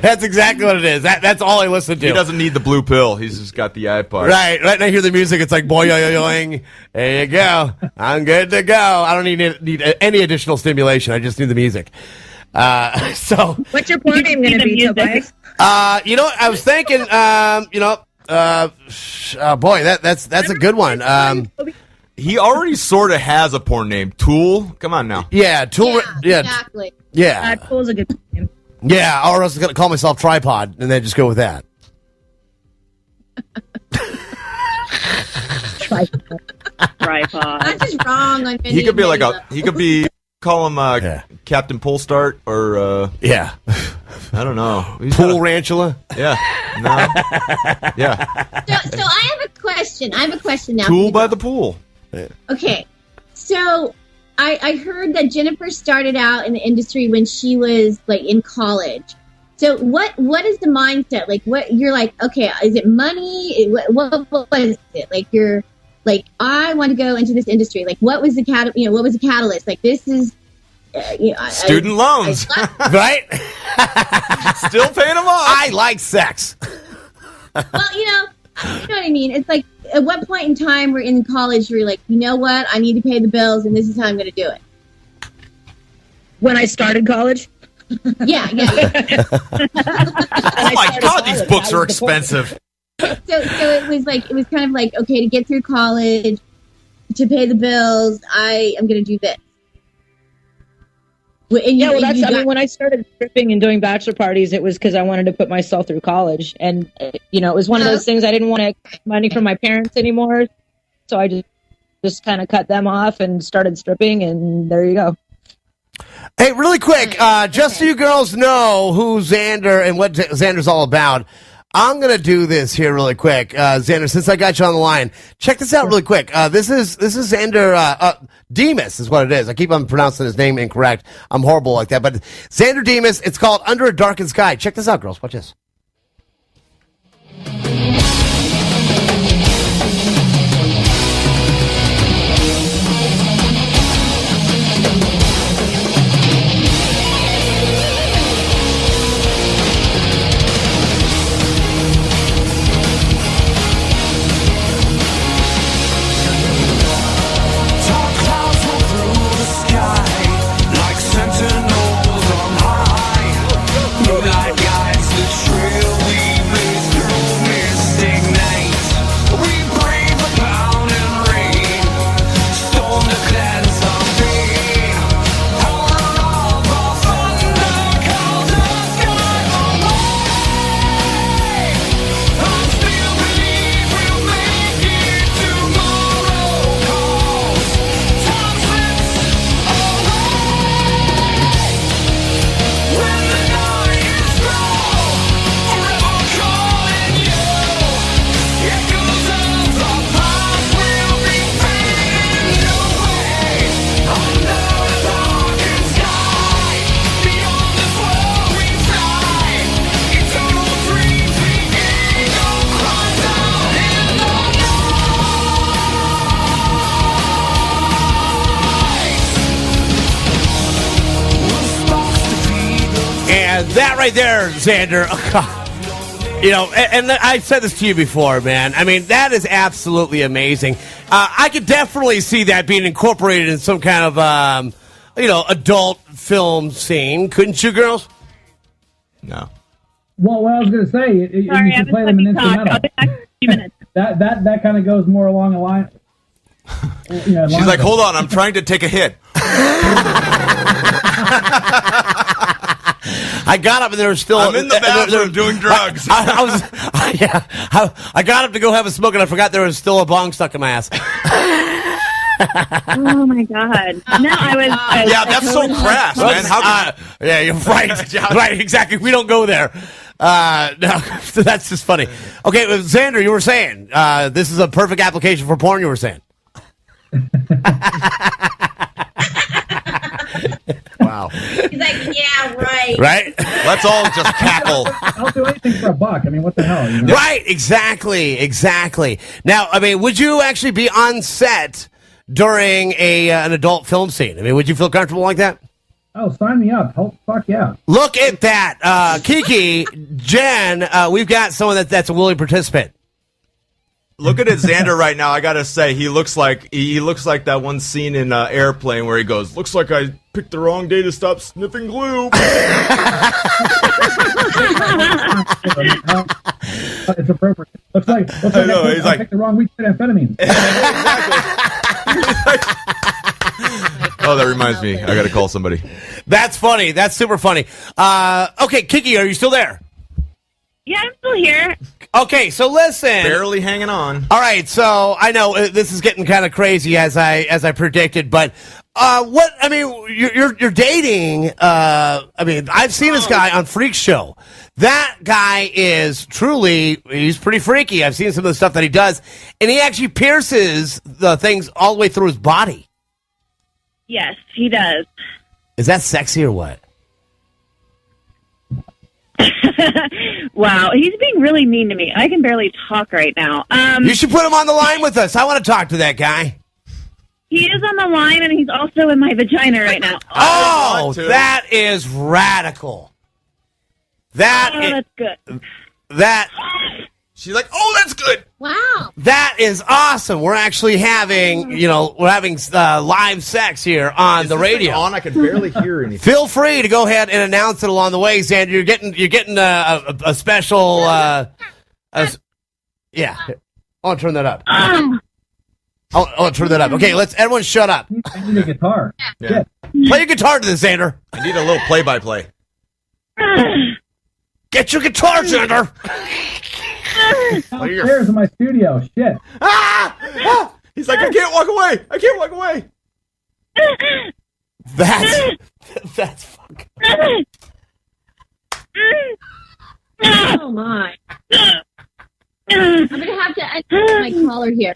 That's exactly what it is. That's all I listen to. He doesn't need the blue pill. He's just got the iPod. Right. When I hear the music, it's like boy yo yo yoing. There you go. I'm good to go. I don't need any additional stimulation. I just need the music. So What's your porn name going to be, Tobias? I was thinking, boy, that's a good one. He already sort of has a porn name. Tool. Come on now. Yeah, Tool. Yeah, Exactly. yeah, Tool's a good name. yeah. Or else I'm gonna call myself Tripod, and then just go with that. Tripod. That's just wrong on many, He could be like many he could be call him Yeah. Captain Polestart or Yeah, I don't know. Toolrantula. Yeah. No. Yeah. So I have a question. I have a question now. Tool by the pool. Okay, so I heard that Jennifer started out in the industry when she was like in college. So what is the mindset? Like what you're like, okay, is it money? What was it? Like you're like, I want to go into this industry. Like what was the what was the catalyst? Like this is Student loans. Right? Still paying them off. I like sex. Well, you know what I mean? It's like, at what point in time we're in college, you're like, you know what? I need to pay the bills, and this is how I'm going to do it. When I started college? Yeah. Oh my God, these books are expensive. So it was kind of like, okay, to get through college, to pay the bills, I am going to do this. When I started stripping and doing bachelor parties, it was because I wanted to put myself through college. And, it was one of those things I didn't want to get money from my parents anymore. So I just kind of cut them off and started stripping, and there you go. Hey, really quick, just so you girls know who Xander and what Xander's all about, I'm going to do this here really quick. Xander, since I got you on the line, check this out really quick. This is Xander Demas is what it is. I keep on pronouncing his name incorrect. I'm horrible like that. But Xander Demas, it's called Under a Darkened Sky. Check this out, girls. Watch this. That right there, Xander. You know, and I've said this to you before, man. I mean, that is absolutely amazing. I could definitely see that being incorporated in some kind of, adult film scene. Couldn't you, girls? No. Well, what I was going to say, you Sorry, can play them in instrumental. I'll be back in a few minutes. That kind of goes more along the line. She's like, hold on, I'm trying to take a hit. I got up and there was still. I'm in the bathroom doing drugs. I got up to go have a smoke and I forgot there was still a bong stuck in my ass. Oh my god! No, Yeah, that's so crass, man. Yeah, you're right. Right, exactly. We don't go there. No, that's just funny. Okay, Xander, you were saying this is a perfect application for porn. You were saying. Wow. He's like, yeah, right. Right? Let's all just cackle. I'll do anything for $1. I mean, what the hell? You know? Right, exactly. Now, I mean, would you actually be on set during an adult film scene? I mean, would you feel comfortable like that? Oh, sign me up. Oh, fuck yeah. Look at that. Kiki, Jen, we've got someone that's a willing participant. Looking at Xander right now, I gotta say he looks like that one scene in Airplane where he goes, "Looks like I picked the wrong day to stop sniffing glue." It's appropriate. Looks like I know, I he's like- picked the wrong week for amphetamines. Oh, that reminds me. I gotta call somebody. That's funny. That's super funny. Okay, Kiki, are you still there? Yeah, I'm still here. Okay, so listen. Barely hanging on. All right, so I know this is getting kind of crazy as I predicted, but what I mean, you're dating. I mean, I've seen this guy on Freak Show. That guy is he's pretty freaky. I've seen some of the stuff that he does, and he actually pierces the things all the way through his body. Yes, he does. Is that sexy or what? Wow, he's being really mean to me. I can barely talk right now. You should put him on the line with us. I want to talk to that guy. He is on the line, and he's also in my vagina right now. Oh, that is radical. That's good. She's like, "Oh, that's good." Wow. That is awesome. We're actually having, live sex here on the radio. On, I can barely hear anything. Feel free to go ahead and announce it along the way, Xander. You're getting a special. Yeah. I want to turn that up. I want to turn that up. Okay, everyone shut up. I need a guitar. Yeah. Play your guitar to this, Xander. I need a little play-by-play. Get your guitar, Xander. Downstairs in my studio. Shit. He's like, I can't walk away. That's fucking. Oh my. I'm gonna have to unput my collar here.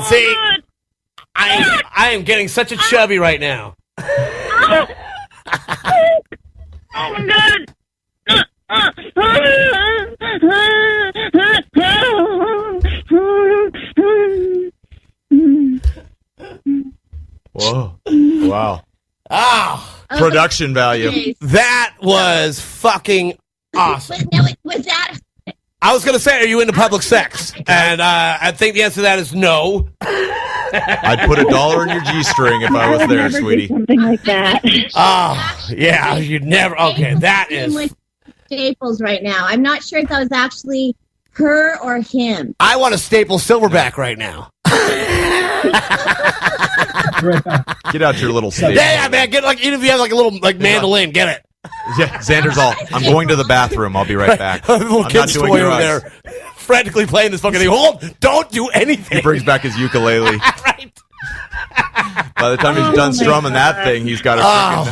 See, I am getting such a chubby right now. Oh my god! Whoa. Wow. Oh, Production value. Okay. that was fucking awesome. But no, was that? I was going to say, are you into public sex? And I think the answer to that is no. I'd put $1 in your G-string if I was would there, never do sweetie. something like that. Oh, yeah, you'd never. Okay, that I'm is. with Staples right now. I'm not sure if that was actually her or him. I want to staple Silverback right now. Get out your little state. Yeah, man, get even if you have a little mandolin, get it. Yeah, Xander's all, I'm going to the bathroom. I'll be right back. A little I'm kid's not doing toy your over eyes. there, frantically playing this fucking thing. Hold! Don't do anything. He brings back his ukulele. Right. By the time he's done strumming that thing, he's got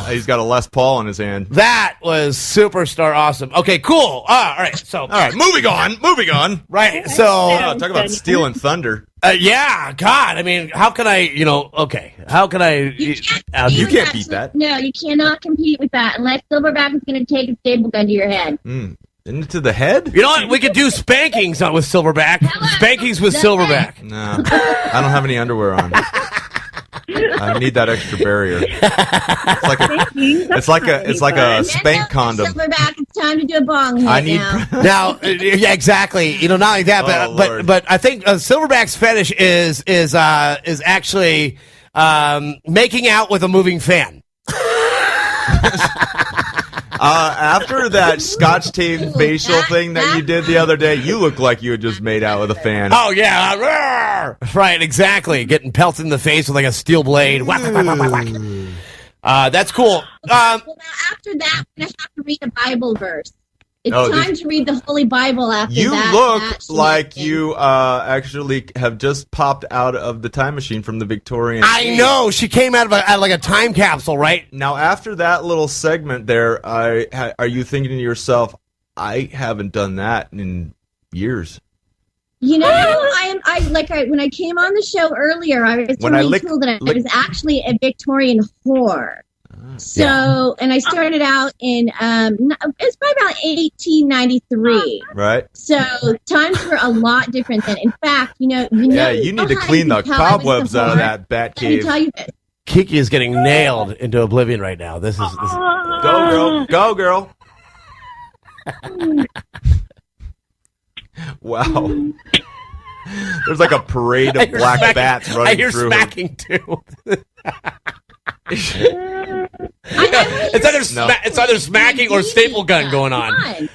he's got a Les Paul in his hand. That was superstar awesome. Okay, cool. All right, so All right, moving on. right, so Oh, talk about stealing thunder. yeah, God, I mean, how can I? How can I? You with can't beat that. No, you cannot compete with that unless Silverback is going to take a staple gun to your head. Into the head? You know what? We could do spankings with Silverback. Spankings with Silverback. No, I don't have any underwear on. I need that extra barrier. It's like a spank condom. Silverback, it's time to do a bong hit I need now. Now, yeah, exactly. Not only that, but I think Silverback's fetish is actually making out with a moving fan. After that Scotch tape facial thing that you did the other day, you look like you had just made out with a fan. Oh yeah, right, exactly. Getting pelted in the face with like a steel blade. Whack, whack, whack, whack, whack. That's cool. Well, now after that, I'm going to have to read a Bible verse. It's time to read the Holy Bible after you that. You look like you actually have just popped out of the time machine from the Victorian age. Know. She came out of like a time capsule, right? Now, after that little segment there, are you thinking to yourself, I haven't done that in years? When I came on the show earlier, I was really told that I was actually a Victorian whore. So, and I started out in, it's probably about 1893. Right. So, times were a lot different then. In fact, you need to clean the cobwebs out of that bat cave. Let me tell you this. Kiki is getting nailed into oblivion right now. This is Go, girl. Wow. There's like a parade of black bats running through. I hear smacking too. It's either smacking or staple gun going on.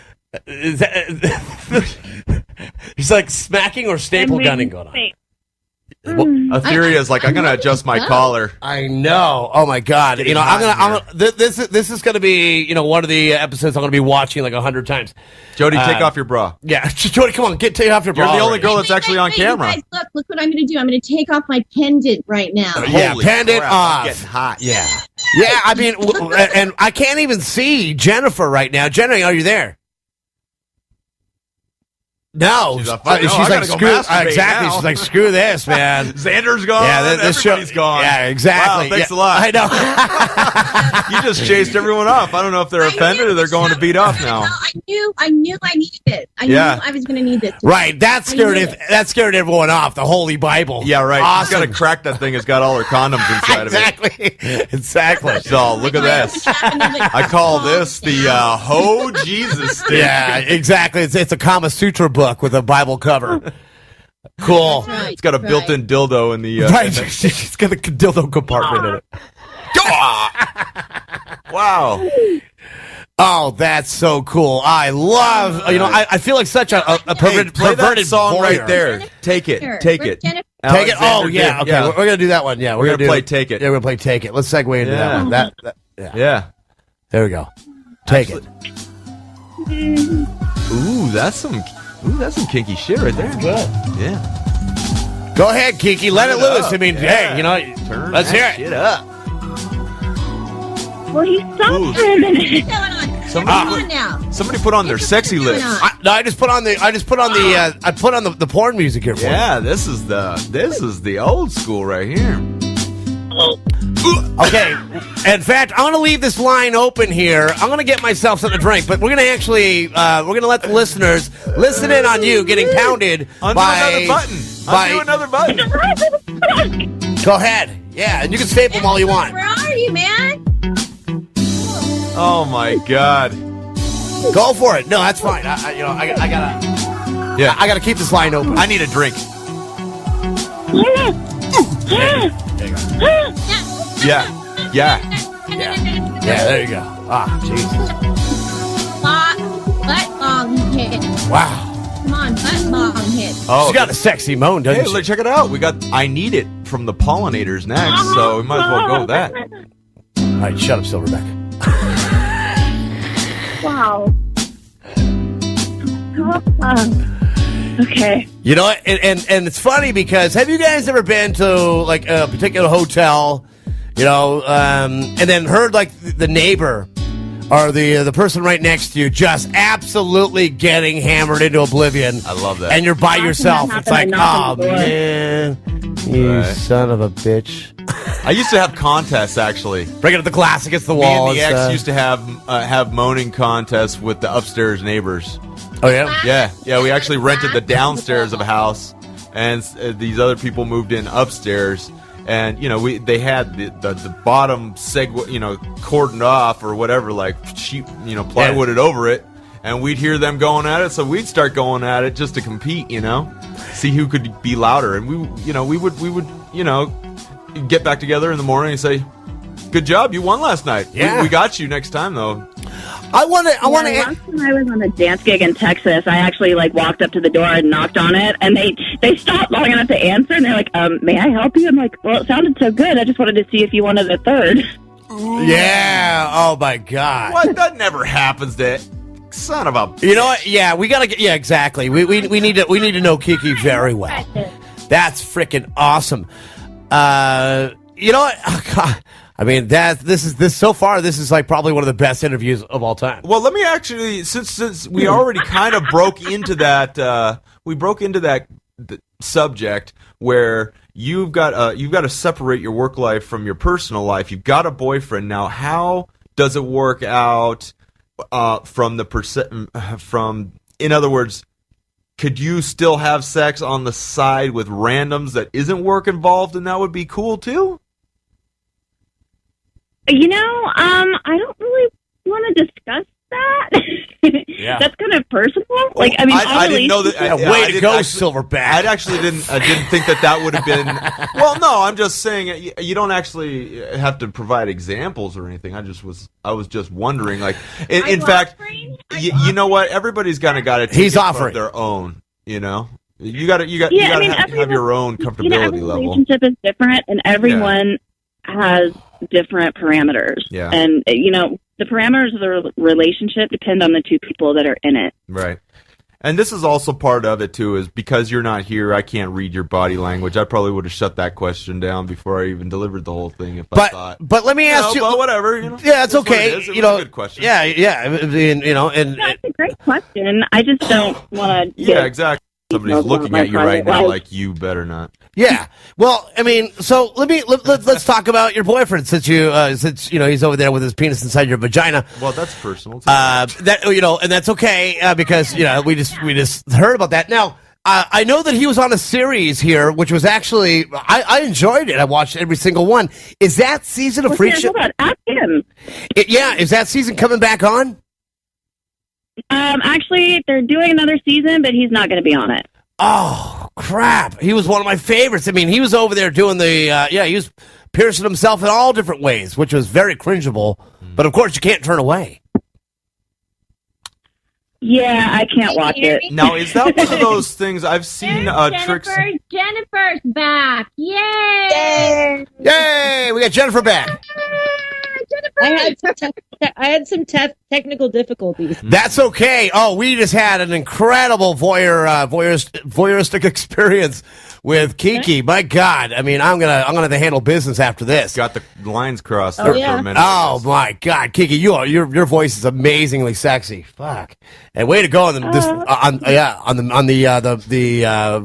He's like smacking or staple gunning going on. Etherea's like, I'm gonna adjust my collar. I know. Oh my god. This is gonna be one of the episodes I'm gonna be watching like 100 times. Jody, take off your bra. Yeah, Jody, come on, take off your bra. You're the only girl that's actually on camera. You guys, look what I'm gonna do. I'm gonna take off my pendant right now. Holy pendant crap, off. I'm getting hot. Yeah. I mean, and I can't even see Jennifer right now. Jennifer, are you there? No, she's like, screw. Exactly, now. She's like, screw this, man. Xander's gone. Yeah, this everybody's gone. Yeah, exactly. Wow, thanks a lot. I know. You just chased everyone off. I don't know if they're offended or they're going to beat off now. I knew I needed this. I knew I was going to need this. Right, that scared everyone off. The Holy Bible. Yeah, right. Awesome. You got to crack that thing. It's got all her condoms inside of it. Exactly. So look at this. I call this the Ho Jesus stick. Yeah, exactly. It's a Kama Sutra book with a Bible cover. Cool. Right, it's got a built-in dildo in the right. It's got a dildo compartment in it. Wow. Oh, that's so cool. I love. I feel like such a perverted song warrior. right there. Take it. Take it. Oh yeah. Okay, we're gonna do that one. Yeah, we're gonna play Take It. Yeah, we're gonna play Take It. Let's segue into that one. Yeah. There we go. Take it. Ooh, that's some kinky shit right there. Good. Yeah. Go ahead, Kiki. Let it loose. Up. I mean, hey, Turn let's hear it. Shit up. Well, he stopped for a minute. Somebody put on their sexy lips. I put on the porn music here for you. Yeah, this is the old school right here. Okay. In fact, I'm going to leave this line open here. I'm going to get myself something to drink, but we're going to actually we're going to let the listeners listen in on you getting pounded another button. Undo another button. Go ahead. Yeah, and you can staple them all you want. Where are you, man? Oh my God. Go for it. No, that's fine. I gotta. Yeah, I gotta keep this line open. I need a drink. Yeah. There you go. Ah, Jesus. Butt bong hit. Wow. Come on, butt bong hit. Oh, she's got a sexy moan, doesn't she? Hey, check it out. We got I Need It from the Pollinators next, so we might as well go with that. All right, shut up, Silverback. Wow. Okay. You know, and it's funny because have you guys ever been to like a particular hotel, and then heard like the neighbor or the person right next to you just absolutely getting hammered into oblivion? I love that. And you're by yourself. It's like, oh man, you son of a bitch. I used to have contests actually. Breaking up the glass against the wall. Me and the ex used to have moaning contests with the upstairs neighbors. Oh yeah? Yeah. We actually rented the downstairs of a house, and these other people moved in upstairs, and they had the bottom cordoned off or whatever, like sheet, plywooded over it, and we'd hear them going at it, so we'd start going at it just to compete, see who could be louder, and we would get back together in the morning and say, "Good job, you won last night. Yeah. We got you next time, though." Last time I was on a dance gig in Texas, I actually walked up to the door and knocked on it, and they stopped long enough to answer, and they're like, "May I help you?" I'm like, "Well, it sounded so good. I just wanted to see if you wanted a third." Yeah. Oh my God. What? That never happens. That son of a. You know what? Yeah, we gotta get. Yeah, exactly. We need to know Kiki very well. That's freaking awesome. You know what? Oh, God. I mean, this is like probably one of the best interviews of all time. Well, let me actually, since we already kind of broke into that, subject where you've got to separate your work life from your personal life. You've got a boyfriend now. How does it work out in other words, could you still have sex on the side with randoms that isn't work involved, and that would be cool too? I don't really want to discuss that. Yeah. That's kind of personal. I didn't know that. Way to go, Silverback. I actually didn't think that would have been. Well, no, I'm just saying you don't actually have to provide examples or anything. I was just wondering. In fact, you know what? Everybo's got to He's offering their own. You got to have your own comfortability every level. Relationship is different, and everyone has different parameters. Yeah. And the parameters of the relationship depend on the two people that are in it. Right. And this is also part of it too, is because you're not here, I can't read your body language. I probably would have shut that question down before I even delivered the whole thing if I thought. But let me ask you. But whatever. Yeah, it's okay. It was a good question. Yeah. And That's a great question. I just don't want to. Yeah, exactly. Somebody's looking at you right now like you better not. Yeah. Well, I mean, so let's talk about your boyfriend since he's over there with his penis inside your vagina. Well, that's personal too. And that's okay because we just heard about that. Now, I know that he was on a series here, which was actually I enjoyed it. I watched every single one. Is that season of Freak Show? Hold on, ask him. Is that season coming back on? Actually, they're doing another season, but he's not going to be on it. Oh, crap. He was one of my favorites. I mean, he was over there doing he was piercing himself in all different ways, which was very cringeable. But, of course, you can't turn away. Yeah, I can't watch it. Now, is that one of those things I've seen tricks? Jennifer's back. Yay! Yay! We got Jennifer back. I had some technical difficulties. That's okay. Oh, we just had an incredible voyeuristic experience with Kiki. My God, I mean, I'm gonna have to handle business after this. Got the lines crossed there for a minute. Oh my God, Kiki, your voice is amazingly sexy. Fuck, and way to go on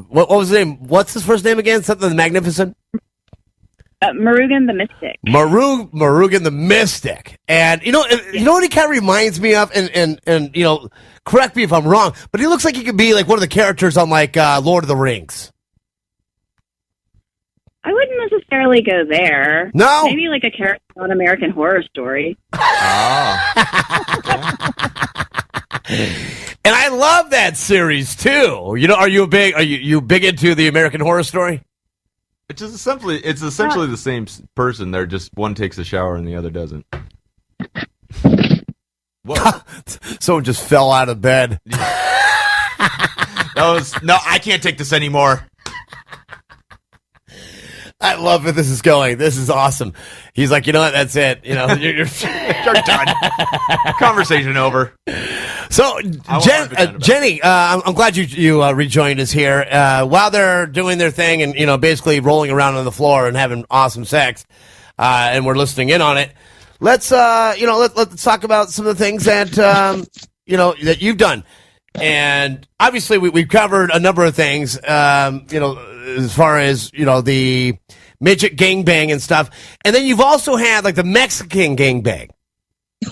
what was his name? What's his first name again? Something Magnificent. Murugan the Mystic. Murugan the Mystic. And you know what he kind of reminds me of, and correct me if I'm wrong, but he looks like he could be like one of the characters on like Lord of the Rings. I wouldn't necessarily go there. No? Maybe like a character on American Horror Story. Oh. And I love that series too. Are you big into the American Horror Story? It's essentially the same person. They're just one takes a shower and the other doesn't. What? Someone just fell out of bed. No, I can't take this anymore. I love where this is going. This is awesome. He's like, you know what? That's it. You're done. Conversation over. So, Jenny, I'm glad you rejoined us here. While they're doing their thing and basically rolling around on the floor and having awesome sex, and we're listening in on it. Let's let's talk about some of the things that that you've done. And obviously, we've covered a number of things. As far as the midget gangbang and stuff, and then you've also had like the Mexican gangbang.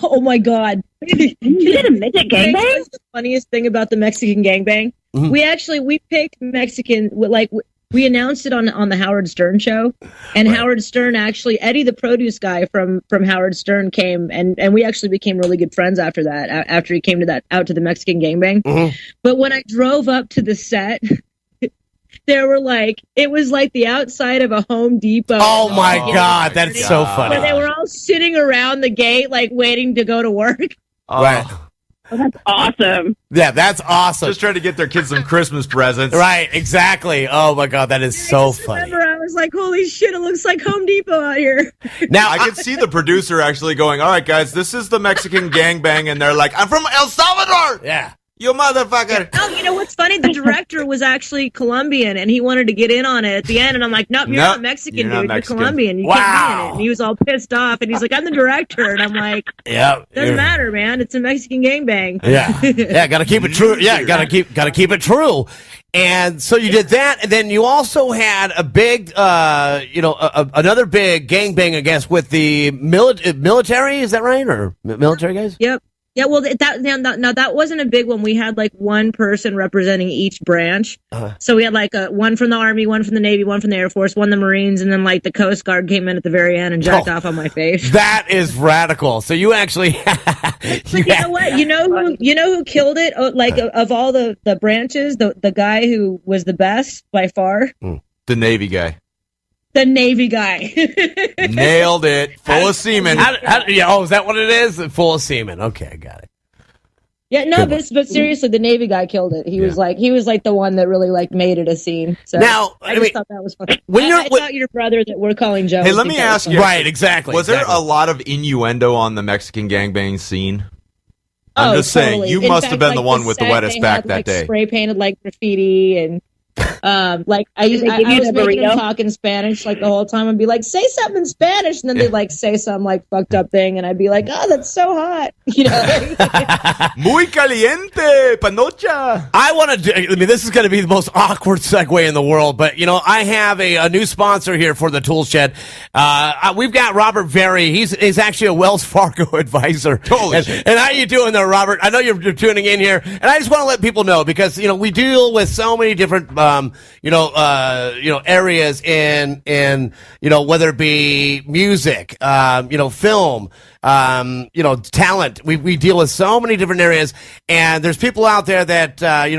Oh my God! You did a midget gangbang? The funniest thing about the Mexican gangbang, we picked Mexican. Like we announced it on the Howard Stern show, and Howard Stern actually, Eddie, the produce guy from Howard Stern, came, and we actually became really good friends after that. After he came out to the Mexican gangbang. Mm-hmm. But when I drove up to the set, there were it was like the outside of a Home Depot. Oh my God, that's so funny. But they were all sitting around the gate, waiting to go to work. Right. Oh, that's awesome. Yeah, that's awesome. Just trying to get their kids some Christmas presents. Right, exactly. Oh my God, that is so funny. Remember, I was like, "Holy shit! It looks like Home Depot out here." Now I could see the producer actually going, "All right, guys, this is the Mexican gangbang," and they're like, "I'm from El Salvador." Yeah. You motherfucker. Oh, you know what's funny? The director was actually Colombian, and he wanted to get in on it at the end. And I'm like, "Nope, you're not Mexican, you're not dude. Mexican. You're Colombian. You can't be in it." And he was all pissed off, and he's like, "I'm the director," and I'm like, Yeah. "Doesn't matter, man. It's a Mexican gangbang." Yeah. Yeah, gotta keep it true. Yeah, gotta keep it true. And so you did that, and then you also had a big, another big gangbang, I guess, with the military. Is that right, or military guys? Yep. Yeah, well, that wasn't a big one. We had one person representing each branch. So we had one from the Army, one from the Navy, one from the Air Force, one the Marines, and then the Coast Guard came in at the very end and jacked off on my face. That is radical. So you actually, but you know what? You know who killed it? Of all the branches, the guy who was the best by far, The Navy guy. the Navy guy. Nailed it. Full of semen. is that what it is? Full of semen. Okay, I got it. Yeah, no, but seriously, the Navy guy killed it. He was the one that really made it a scene. So now, I just thought that was funny. When I thought your brother that we're calling Joe. Hey, let me ask you. Right, exactly. Was there a lot of innuendo on the Mexican gangbang scene? I'm just totally. saying, you In must fact, have been the one with the set, wettest they back had, that day. Spray painted graffiti and I was making them talk in Spanish the whole time. I'd be like, say something in Spanish, and then they'd say some fucked up thing, and I'd be like, oh, that's so hot, Muy caliente, panocha. I want to this is going to be the most awkward segue in the world, but I have a new sponsor here for the Toolshed. We've got Robert Very. He's actually a Wells Fargo advisor. Holy and, shit. and how you doing there, Robert? I know you're tuning in here, and I just want to let people know because we deal with so many different areas in whether it be music, film, talent. We deal with so many different areas, and there's people out there that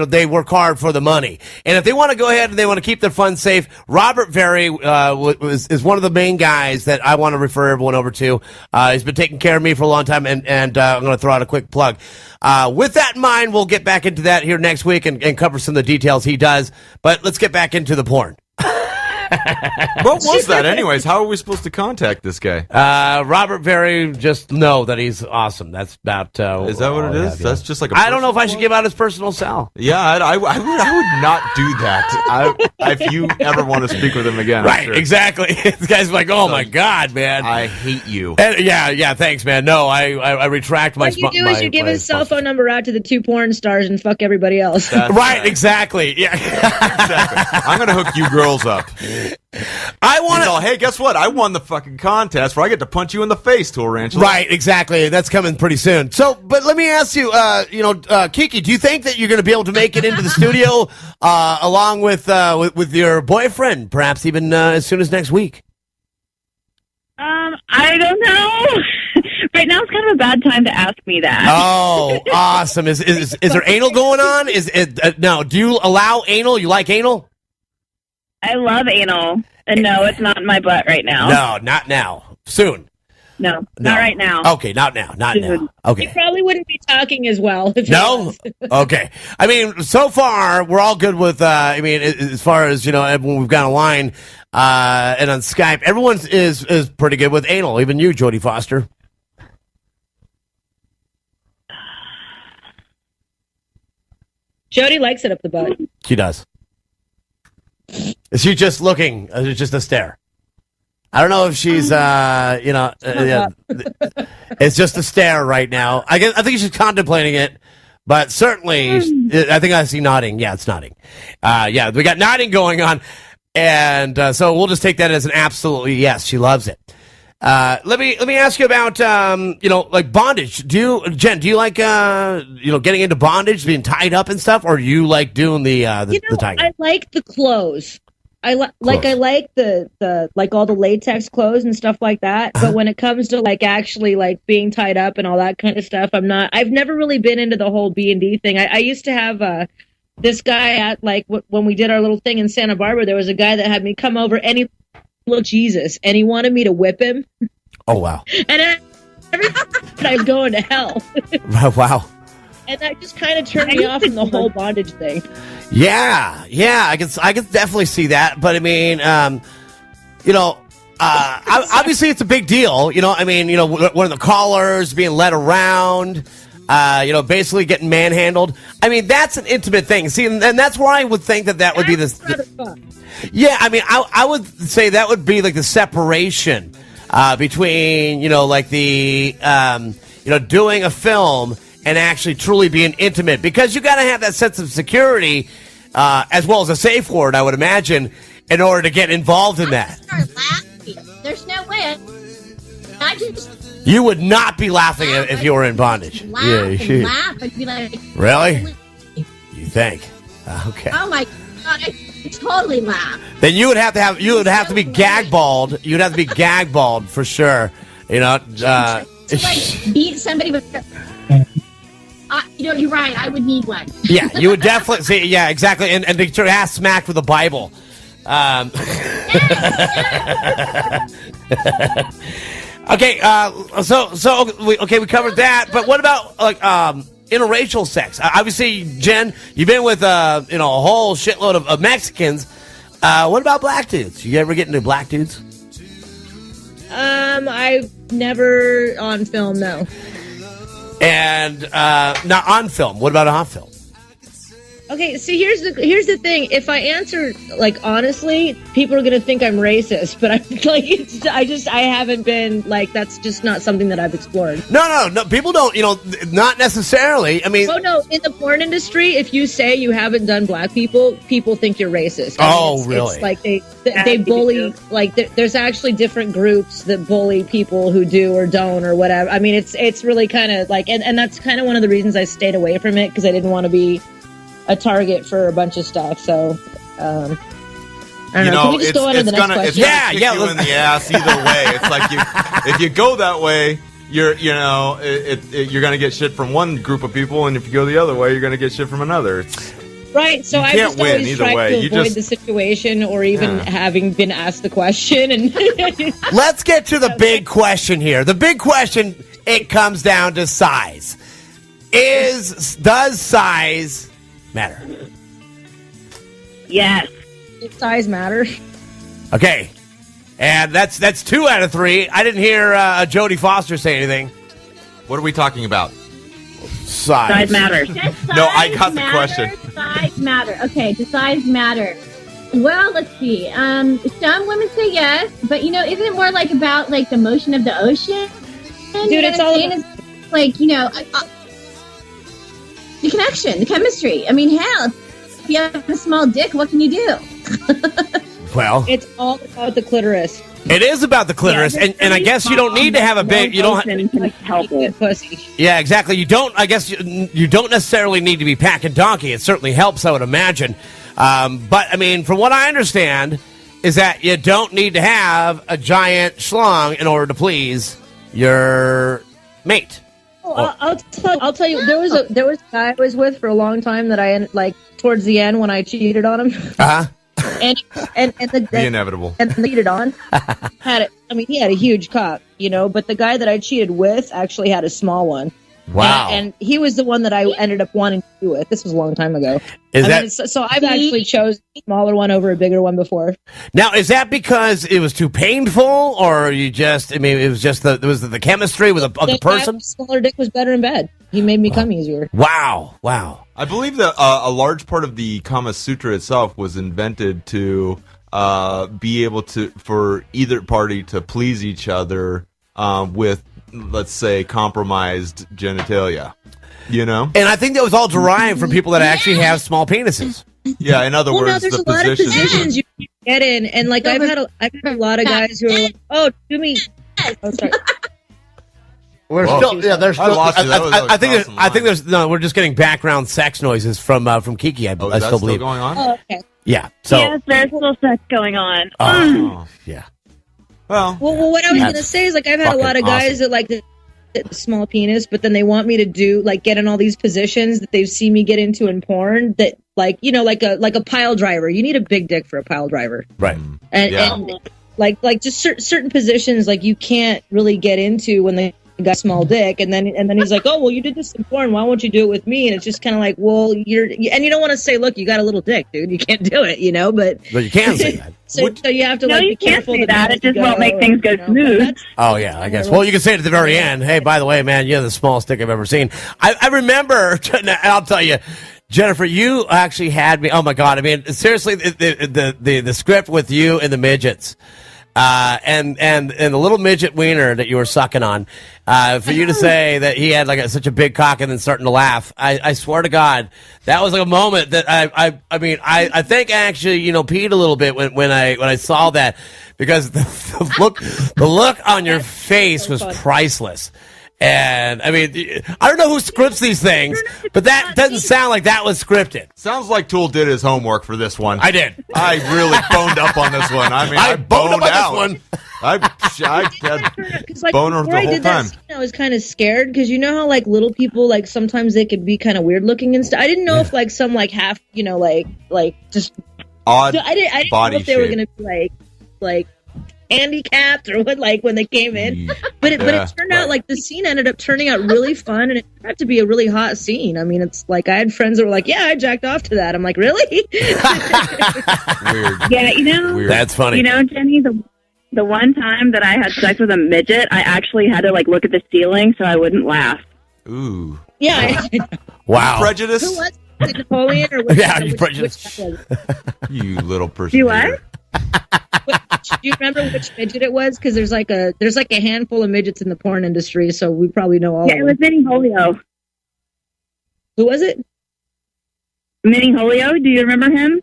they work hard for the money, and if they want to go ahead and they want to keep their funds safe, Robert Very is one of the main guys that I want to refer everyone over to. He's been taking care of me for a long time, and I'm going to throw out a quick plug. With that in mind, we'll get back into that here next week and cover some of the details he does. But let's get back into the porn. What was that, anyways? How are we supposed to contact this guy? Robert Very, just know that he's awesome. That's about. Is that what it is? That's just like a I don't know if I should give out his personal cell. Yeah, I would not do that. If you ever want to speak with him again. Right, sure. exactly. This guy's like, oh my God, man. I hate you. And, yeah, thanks, man. No, I retract my. What you do is you give his cell phone number out to the 2 porn stars and fuck everybody else. Right, exactly. Yeah. Exactly. I'm going to hook you girls up. I want to. Hey, guess what? I won the fucking contest where I get to punch you in the face, Toolrantula. Right, exactly. That's coming pretty soon. So, but let me ask you, Kiki, do you think that you're going to be able to make it into the studio along with your boyfriend, perhaps even as soon as next week? I don't know. Right now it's kind of a bad time to ask me that. Oh, awesome! Is there anal going on? Is it no? Do you allow anal? You like anal? I love anal, and no, it's not in my butt right now. No, not now. Soon. No, not right now. Okay, not now. Not now. Okay. You probably wouldn't be talking as well. If No? Okay. I mean, so far, we're all good with, as far as, when we've got a line, and on Skype, everyone is pretty good with anal, even you, Jodie Foster. Jody likes it up the butt. She does. Is she just looking? Is it just a stare? I don't know if she's, it's just a stare right now. I think she's contemplating it, but certainly, I think I see nodding. Yeah, it's nodding. Yeah, we got nodding going on, and so we'll just take that as an absolutely yes. She loves it. Let me ask you about, like bondage. Jen, do you like, getting into bondage, being tied up and stuff, or do you like doing the tying? I like the clothes. I like the like all the latex clothes and stuff like that. But when it comes to like actually like being tied up and all that kind of stuff, I've never really been into the whole B&D thing. I used to have this guy at like when we did our little thing in Santa Barbara, there was a guy that had me come over and he looked Jesus and he wanted me to whip him. Oh, wow. And every time I'm going to hell. Wow. And that just kind of turned me off from the whole bondage thing. Yeah, I can definitely see that. But I mean, obviously it's a big deal. One of the callers being led around, basically getting manhandled. I mean, that's an intimate thing. See, and that's where I would think that would be this. Yeah, I mean, I would say that would be like the separation between, doing a film and actually truly being intimate, because you got to have that sense of security as well as a safe word, I would imagine, in order to get involved in that. There's no way. You would not be laughing if you were in bondage. Laugh. I'd be like, really? You think? Okay. Oh my God, I totally laugh. Then you would have to be gag balled. You'd have to be gag balled for sure. To beat somebody with. You're right. I would need one. Yeah, you would definitely see. Yeah, exactly. And to get your ass smacked with a Bible. Okay. We covered that. But what about like interracial sex? Obviously, Jen, you've been with a whole shitload of Mexicans. What about black dudes? You ever get into black dudes? I've never on film, no. And not on film. What about on film? Okay, so here's the thing. If I answer like honestly, people are gonna think I'm racist. But I haven't been like, that's just not something that I've explored. No. People don't. Not necessarily. I mean, oh no. In the porn industry, if you say you haven't done black people think you're racist. Really? It's like they bully. Like there's actually different groups that bully people who do or don't or whatever. I mean, it's really kind of like, and that's kind of one of the reasons I stayed away from it, because I didn't want to be a target for a bunch of stuff. So I don't know. Can we just go on to the next question? It's gonna kick you in the ass either way. It's like if you go that way, you're gonna get shit from one group of people, and if you go the other way, you're gonna get shit from another. Right. So I just always try to avoid the situation, or even having been asked the question. And let's get to the big question here. The big question, it comes down to size. Does size matter? Yes. Does size matter? Okay. And that's 2 out of 3. I didn't hear Jodie Foster say anything. What are we talking about? Size matters. No, I got the question. Size matter. Okay, does size matter? Well, let's see. Some women say yes, but isn't it more like about like the motion of the ocean? Dude, it's all it's like the connection, the chemistry. I mean, hell, if you have a small dick, what can you do? Well, it's all about the clitoris. It is about the clitoris, and I guess you don't need to have a big. You don't help with pussy. Yeah, exactly. You don't. I guess you don't necessarily need to be packing donkey. It certainly helps, I would imagine. But I mean, from what I understand, is that you don't need to have a giant schlong in order to please your mate. I'll tell you. There was a guy I was with for a long time that I like towards the end when I cheated on him. And the inevitable. And cheated on he had a huge cock, but the guy that I cheated with actually had a small one. Wow. And he was the one that I ended up wanting to be with. This was a long time ago. So I've actually chose a smaller one over a bigger one before. Now, is that because it was too painful, or it was just the chemistry with the person? Smaller dick was better in bed. He made me come easier. Wow. I believe that a large part of the Kama Sutra itself was invented to be able for either party to please each other with, let's say, compromised genitalia. And I think that was all derived from people that actually have small penises. Yeah, in other words, there's the a lot of positions you can get in, and like I've had a lot of guys who are like, "Oh, do me." Oh, sorry. We're still, there's still. I think there's no. We're just getting background sex noises from Kiki. I still believe. Still going on? Oh, okay. Yeah. So yes, there's little sex going on. yeah. Well, Well, what I was That's gonna say is like I've had a fucking lot of guys that like the small penis, but then they want me to do like get in all these positions that they've seen me get into in porn. That like like a pile driver. You need a big dick for a pile driver, Right. and like just certain positions like you can't really get into when they got small dick, and then he's like, oh well, you did this in porn, why won't you do it with me? And it's just kind of like, well, and you don't want to say, look, you got a little dick, dude, you can't do it, but you can say that. so you have to No, like you be can't careful say that. It just won't make things go smooth. Oh, yeah, I guess. Well, you can say it at the very end. Hey, by the way, man, you're the smallest dick I've ever seen. I remember, and I'll tell you, Jennifer, you actually had me. Oh, my God. I mean, seriously, the script with you and the midgets. And the little midget wiener that you were sucking on, for you to say that he had like such a big cock and then starting to laugh, I swear to God, that was like a moment that I think I actually, peed a little bit when I saw that, because the look on your face was priceless. And I mean, I don't know who scripts these things, but that doesn't sound like that was scripted. sounds like Tool did his homework for this one. I did. I really boned up on this one. I mean, I boned up on out. this one. I had like, boner before the I whole did time. that scene, I was kind of scared because you know how like little people like sometimes they could be kind of weird looking and stuff. I didn't know if like some like half like just Odd I didn't body know if they were shape. gonna be like handicapped or what, like when they came in. But it turned out like the scene ended up turning out really fun, and it turned out to be a really hot scene. I mean, it's like I had friends that were like, "Yeah, I jacked off to that." I'm like, "Really?" Weird. Yeah, Weird. That's funny. Jenny, the one time that I had sex with a midget, I actually had to like look at the ceiling so I wouldn't laugh. Ooh. Yeah. Wow. Prejudice? Who was it, Napoleon or which, Yeah, you which prejudiced. guy was it? You little person. Do what? Do you remember which midget it was? Because there's like a handful of midgets in the porn industry, so we probably know all. Yeah, it of was them. Minnie Holio. Who was it? Minnie Holio, do you remember him?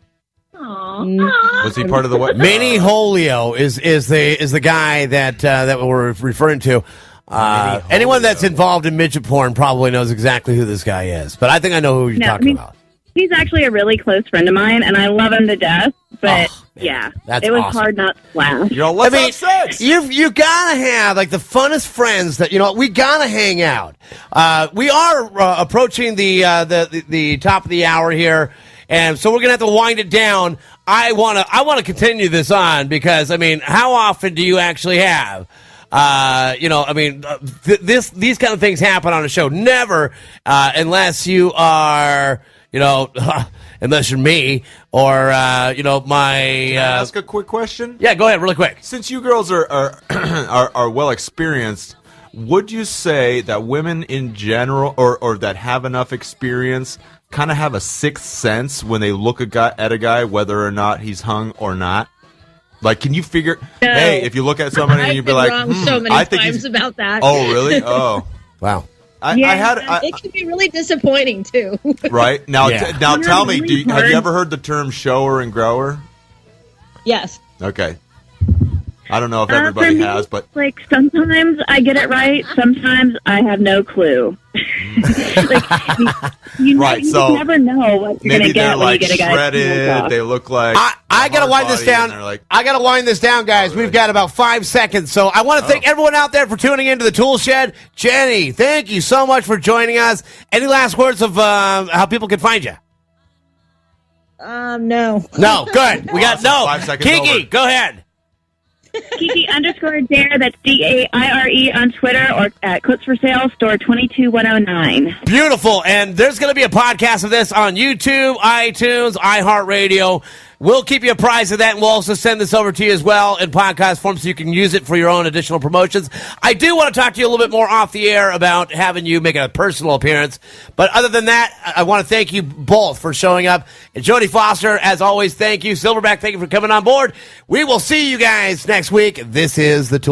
Was he part of the what? Manny Holio is the guy that we're referring to. Anyone that's involved in midget porn probably knows exactly who this guy is. But I think I know who you're talking about. He's actually a really close friend of mine, and I love him to death. But that's it was awesome. hard not to laugh. Let's have sex. You gotta have like the funnest friends that we gotta hang out. We are approaching the top of the hour here, and so we're gonna have to wind it down. I wanna continue this on because I mean, how often do you actually have? These kind of things happen on a show. Never, unless you are. Unless you're me or my. Can I ask a quick question? Yeah, go ahead, really quick. Since you girls are well experienced, would you say that women in general, or that have enough experience, kind of have a sixth sense when they look at a guy, whether or not he's hung or not? Like, can you figure? No. Hey, if you look at somebody and you'd be like, wrong so many I think times he's. about that. Oh, really? Oh, Wow. It can be really disappointing too. Right now. Yeah. Now, tell me, really have you hard. ever heard the term shower and grower? Yes. Okay. I don't know if For everybody me, has, but like sometimes I get it right, sometimes I have no clue. You Right, you so just never know what you're maybe gonna they're get when you like get a guy. shredded. They look like. I gotta wind this down. I gotta wind this down, guys. We've got about 5 seconds, so I want to thank everyone out there for tuning into the Toolshed. Jenny, thank you so much for joining us. Any last words of how people can find you? No. No, good. We got no. 5 seconds Kiki, over. go ahead. Kiki_Dare, that's DAIRE on Twitter, or at Clips for Sale, store 22109. Beautiful. And there's going to be a podcast of this on YouTube, iTunes, iHeartRadio. We'll keep you apprised of that, and we'll also send this over to you as well in podcast form so you can use it for your own additional promotions. I do want to talk to you a little bit more off the air about having you make a personal appearance. But other than that, I want to thank you both for showing up. And Jody Foster, as always, thank you. Silverback, thank you for coming on board. We will see you guys next week. This is the Tool.